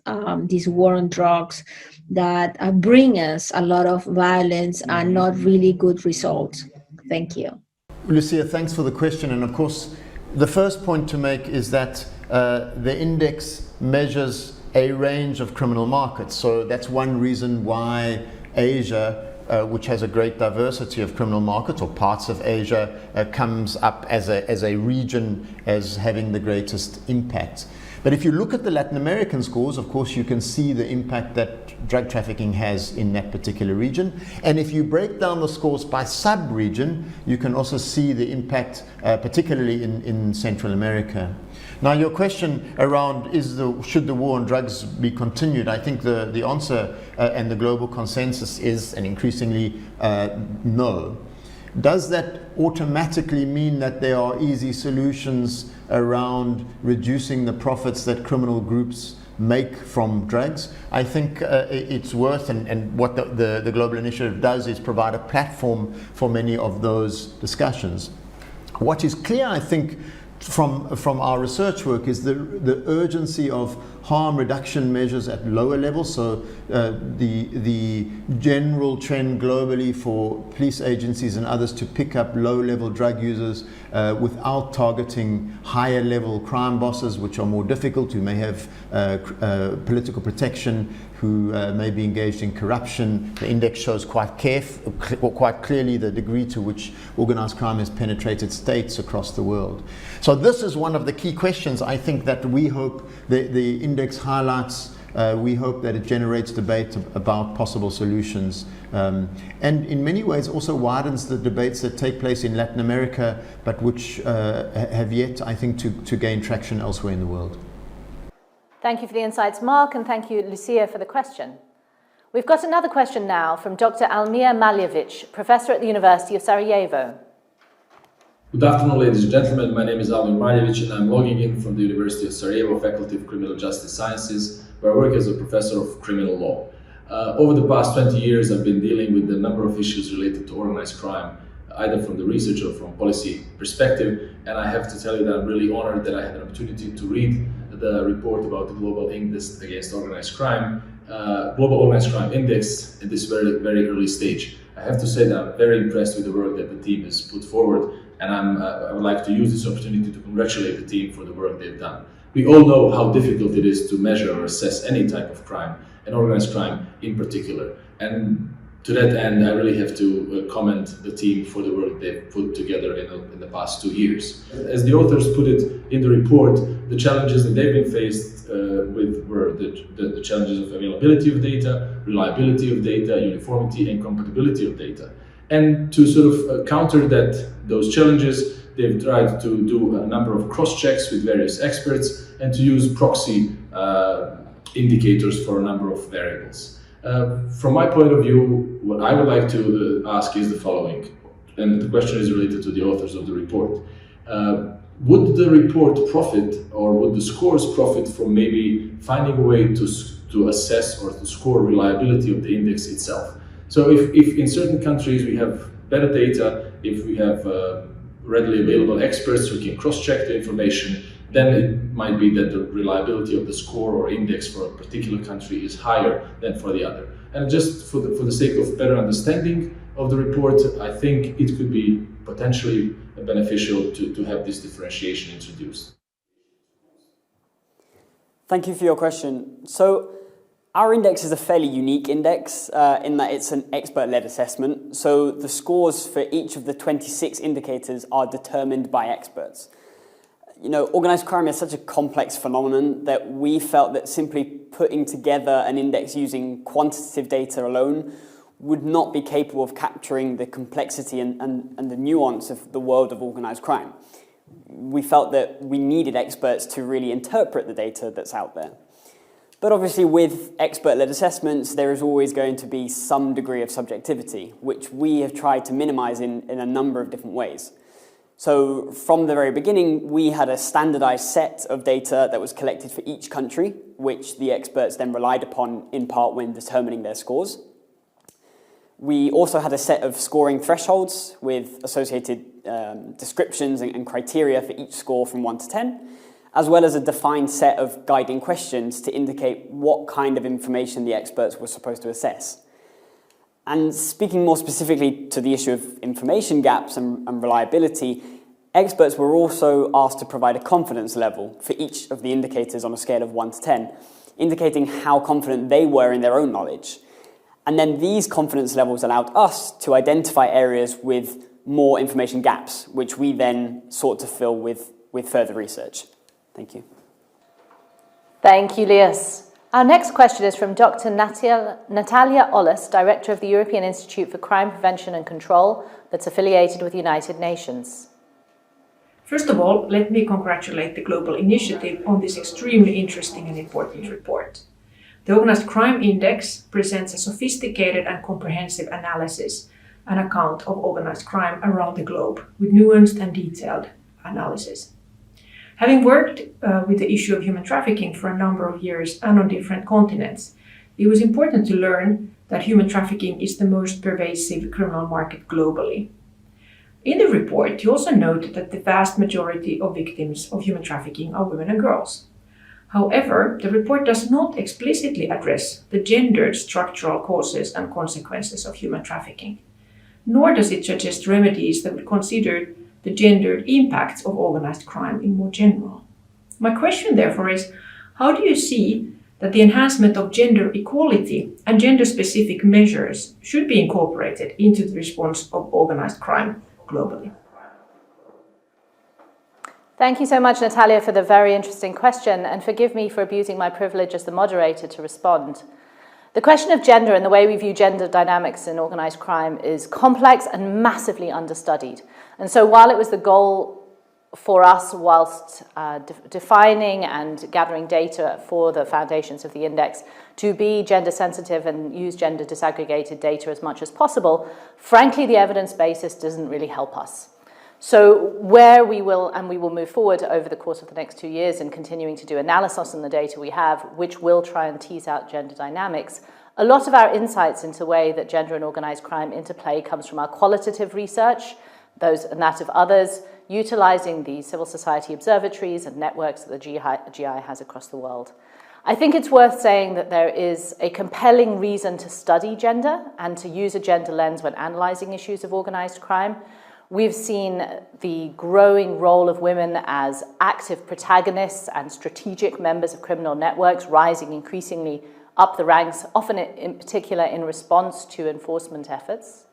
this war on drugs that bring us a lot of violence and not really good results? Thank you. Lucia, thanks for the question. And of course, the first point to make is that the index measures a range of criminal markets. So that's one reason why Asia, which has a great diversity of criminal markets, or parts of Asia, comes up as a region as having the greatest impact. But if you look at the Latin American scores, of course, you can see the impact that drug trafficking has in that particular region. And if you break down the scores by sub-region, you can also see the impact, particularly in Central America. Now, your question around should the war on drugs be continued, I think the answer and the global consensus is, and increasingly, no. Does that automatically mean that there are easy solutions around reducing the profits that criminal groups make from drugs? I think it's worth, and what the Global Initiative does is provide a platform for many of those discussions. What is clear, I think, from our research work is the urgency of harm reduction measures at lower levels. So the general trend globally for police agencies and others to pick up low-level drug users without targeting higher-level crime bosses, which are more difficult, who may have political protection, who may be engaged in corruption. The index shows quite clearly the degree to which organized crime has penetrated states across the world. So this is one of the key questions, I think, that we hope the index highlights. We hope that it generates debate about possible solutions, and in many ways also widens the debates that take place in Latin America, but which have yet, I think, to gain traction elsewhere in the world. Thank you for the insights, Mark, and thank you, Lucia, for the question. We've got another question now from Dr. Almir Maljevic, professor at the University of Sarajevo. Good afternoon, ladies and gentlemen. My name is Alvin Marjevic, and I'm logging in from the University of Sarajevo Faculty of Criminal Justice Sciences, where I work as a professor of criminal law. Over the past 20 years, I've been dealing with a number of issues related to organized crime, either from the research or from policy perspective. And I have to tell you that I'm really honored that I had an opportunity to read the report about the Global Index against Organized Crime, Global Organized Crime Index at this very, very early stage. I have to say that I'm very impressed with the work that the team has put forward, and I would like to use this opportunity to congratulate the team for the work they've done. We all know how difficult it is to measure or assess any type of crime, and organized crime in particular. And to that end, I really have to comment the team for the work they've put together in the past 2 years. As the authors put it in the report, the challenges that they've been faced with were the challenges of availability of data, reliability of data, uniformity and compatibility of data. And to sort of counter those challenges, they've tried to do a number of cross-checks with various experts and to use proxy indicators for a number of variables. From my point of view, what I would like to ask is the following, and the question is related to the authors of the report. Would the report profit, or would the scores profit from maybe finding a way to assess or to score reliability of the index itself? So if in certain countries we have better data, if we have readily available experts who can cross-check the information, then it might be that the reliability of the score or index for a particular country is higher than for the other. And just for the sake of better understanding of the report, I think it could be potentially beneficial to have this differentiation introduced. Thank you for your question. So our index is a fairly unique index in that it's an expert-led assessment. So the scores for each of the 26 indicators are determined by experts. You know, organized crime is such a complex phenomenon that we felt that simply putting together an index using quantitative data alone would not be capable of capturing the complexity and the nuance of the world of organized crime. We felt that we needed experts to really interpret the data that's out there. But obviously with expert-led assessments, there is always going to be some degree of subjectivity, which we have tried to minimize in a number of different ways. So from the very beginning, we had a standardized set of data that was collected for each country, which the experts then relied upon in part when determining their scores. We also had a set of scoring thresholds with associated descriptions and criteria for each score from 1 to 10, as well as a defined set of guiding questions to indicate what kind of information the experts were supposed to assess. And speaking more specifically to the issue of information gaps and reliability, experts were also asked to provide a confidence level for each of the indicators on a scale of 1 to 10, indicating how confident they were in their own knowledge. And then these confidence levels allowed us to identify areas with more information gaps, which we then sought to fill with further research. Thank you. Thank you, Lias. Our next question is from Dr. Natalia Ollis, Director of the European Institute for Crime Prevention and Control, that's affiliated with the United Nations. First of all, let me congratulate the Global Initiative on this extremely interesting and important report. The Organized Crime Index presents a sophisticated and comprehensive analysis and account of organized crime around the globe, with nuanced and detailed analysis. Having worked with the issue of human trafficking for a number of years and on different continents, it was important to learn that human trafficking is the most pervasive criminal market globally. In the report, you also note that the vast majority of victims of human trafficking are women and girls. However, the report does not explicitly address the gendered structural causes and consequences of human trafficking, nor does it suggest remedies that would consider the gendered impacts of organized crime in more general. My question, therefore, is how do you see that the enhancement of gender equality and gender-specific measures should be incorporated into the response of organized crime globally? Thank you so much, Natalia, for the very interesting question, and forgive me for abusing my privilege as the moderator to respond. The question of gender and the way we view gender dynamics in organized crime is complex and massively understudied. And so while it was the goal for us, whilst defining and gathering data for the foundations of the index, to be gender sensitive and use gender disaggregated data as much as possible, frankly, the evidence basis doesn't really help us. So where we will move forward over the course of the next 2 years in continuing to do analysis on the data we have, which will try and tease out gender dynamics, a lot of our insights into the way that gender and organized crime interplay comes from our qualitative research, and that of others, utilizing the civil society observatories and networks that the GI has across the world. I think it's worth saying that there is a compelling reason to study gender and to use a gender lens when analyzing issues of organized crime. We've seen the growing role of women as active protagonists and strategic members of criminal networks rising increasingly up the ranks, often in particular in response to enforcement efforts.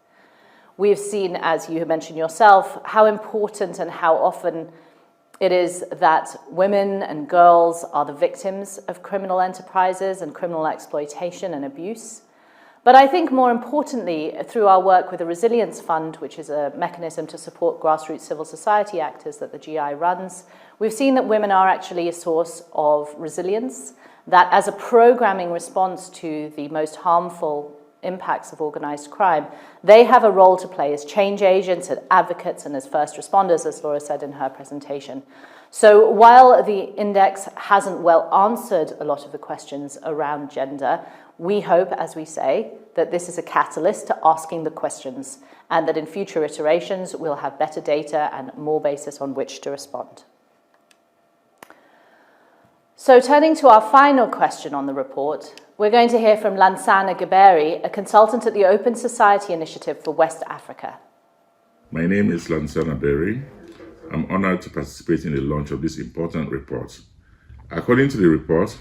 We've seen, as you have mentioned yourself, how important and how often it is that women and girls are the victims of criminal enterprises and criminal exploitation and abuse. But I think more importantly, through our work with the Resilience Fund, which is a mechanism to support grassroots civil society actors that the GI runs, we've seen that women are actually a source of resilience, that as a programming response to the most harmful impacts of organized crime, they have a role to play as change agents, as advocates, and as first responders, as Laura said in her presentation. So while the index hasn't well answered a lot of the questions around gender, we hope, as we say, that this is a catalyst to asking the questions, and that in future iterations we'll have better data and more basis on which to respond. So turning to our final question on the report, we're going to hear from Lansana Geberi, a consultant at the Open Society Initiative for West Africa. My name is Lansana Geberi. I'm honored to participate in the launch of this important report. According to the report,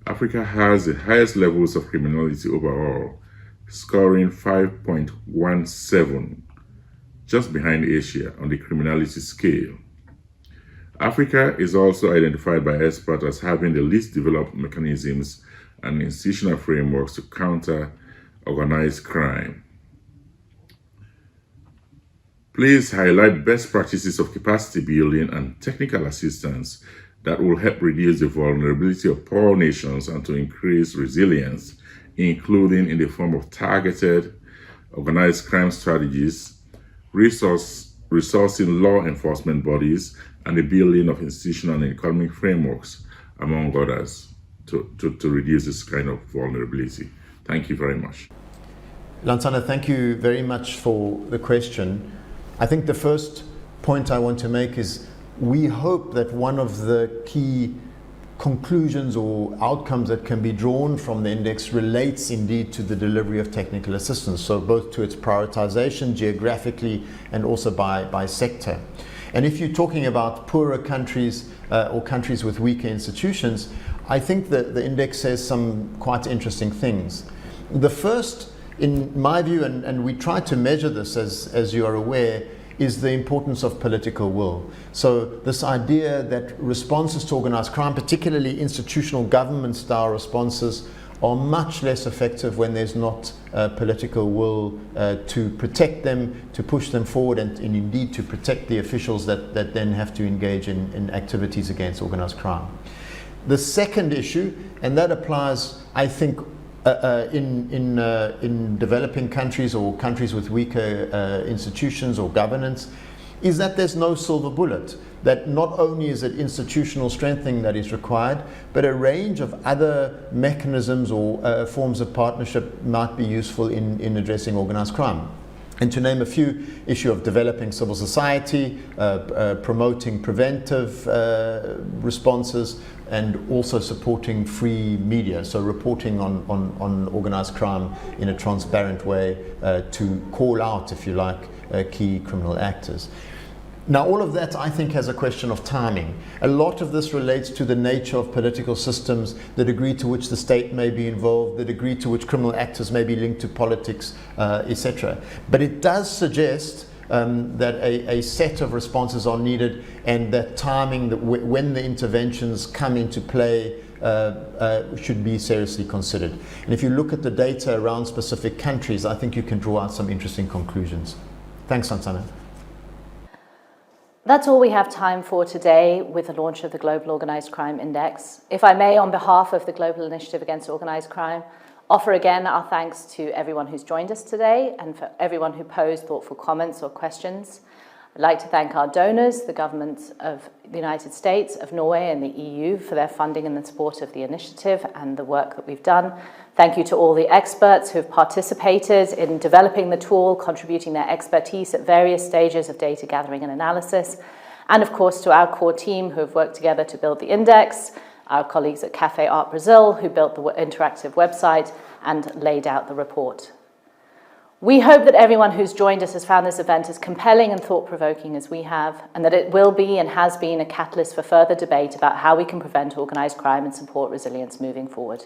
Africa has the highest levels of criminality overall, scoring 5.17, just behind Asia on the criminality scale. Africa is also identified by experts as having the least developed mechanisms and institutional frameworks to counter organized crime. Please highlight best practices of capacity building and technical assistance that will help reduce the vulnerability of poor nations and to increase resilience, including in the form of targeted organized crime strategies, resourcing law enforcement bodies, and the building of institutional and economic frameworks, among others, to reduce this kind of vulnerability. Thank you very much. Lansana, thank you very much for the question. I think the first point I want to make is we hope that one of the key conclusions or outcomes that can be drawn from the index relates indeed to the delivery of technical assistance, so both to its prioritization geographically and also by sector. And if you're talking about poorer countries or countries with weaker institutions, I think that the index says some quite interesting things. The first, in my view, and we try to measure this as you are aware, is the importance of political will. So this idea that responses to organized crime, particularly institutional government style responses, are much less effective when there's not political will to protect them, to push them forward, and indeed to protect the officials that then have to engage in activities against organized crime. The second issue, and that applies, I think, in developing countries or countries with weaker institutions or governance, is that there's no silver bullet. That not only is it institutional strengthening that is required, but a range of other mechanisms or forms of partnership might be useful in addressing organized crime. And to name a few, issue of developing civil society, promoting preventive responses, and also supporting free media, so reporting on organized crime in a transparent way to call out, if you like, key criminal actors. Now, all of that, I think, has a question of timing. A lot of this relates to the nature of political systems, the degree to which the state may be involved, the degree to which criminal actors may be linked to politics, etc. But it does suggest that a set of responses are needed, and that timing, that when the interventions come into play, should be seriously considered. And if you look at the data around specific countries, I think you can draw out some interesting conclusions. Thanks, Lansana. That's all we have time for today with the launch of the Global Organized Crime Index. If I may, on behalf of the Global Initiative Against Organized Crime, offer again our thanks to everyone who's joined us today and for everyone who posed thoughtful comments or questions. I'd like to thank our donors, the governments of the United States, of Norway and the EU for their funding and the support of the initiative and the work that we've done. Thank you to all the experts who've participated in developing the tool, contributing their expertise at various stages of data gathering and analysis. And of course to our core team who have worked together to build the index, our colleagues at Cafe Art Brazil who built the interactive website and laid out the report. We hope that everyone who's joined us has found this event as compelling and thought-provoking as we have, and that it will be and has been a catalyst for further debate about how we can prevent organised crime and support resilience moving forward.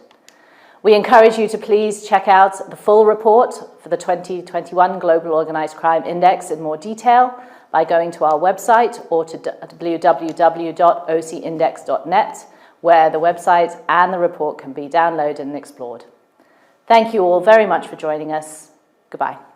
We encourage you to please check out the full report for the 2021 Global Organised Crime Index in more detail by going to our website or to www.ocindex.net, where the website and the report can be downloaded and explored. Thank you all very much for joining us. Goodbye.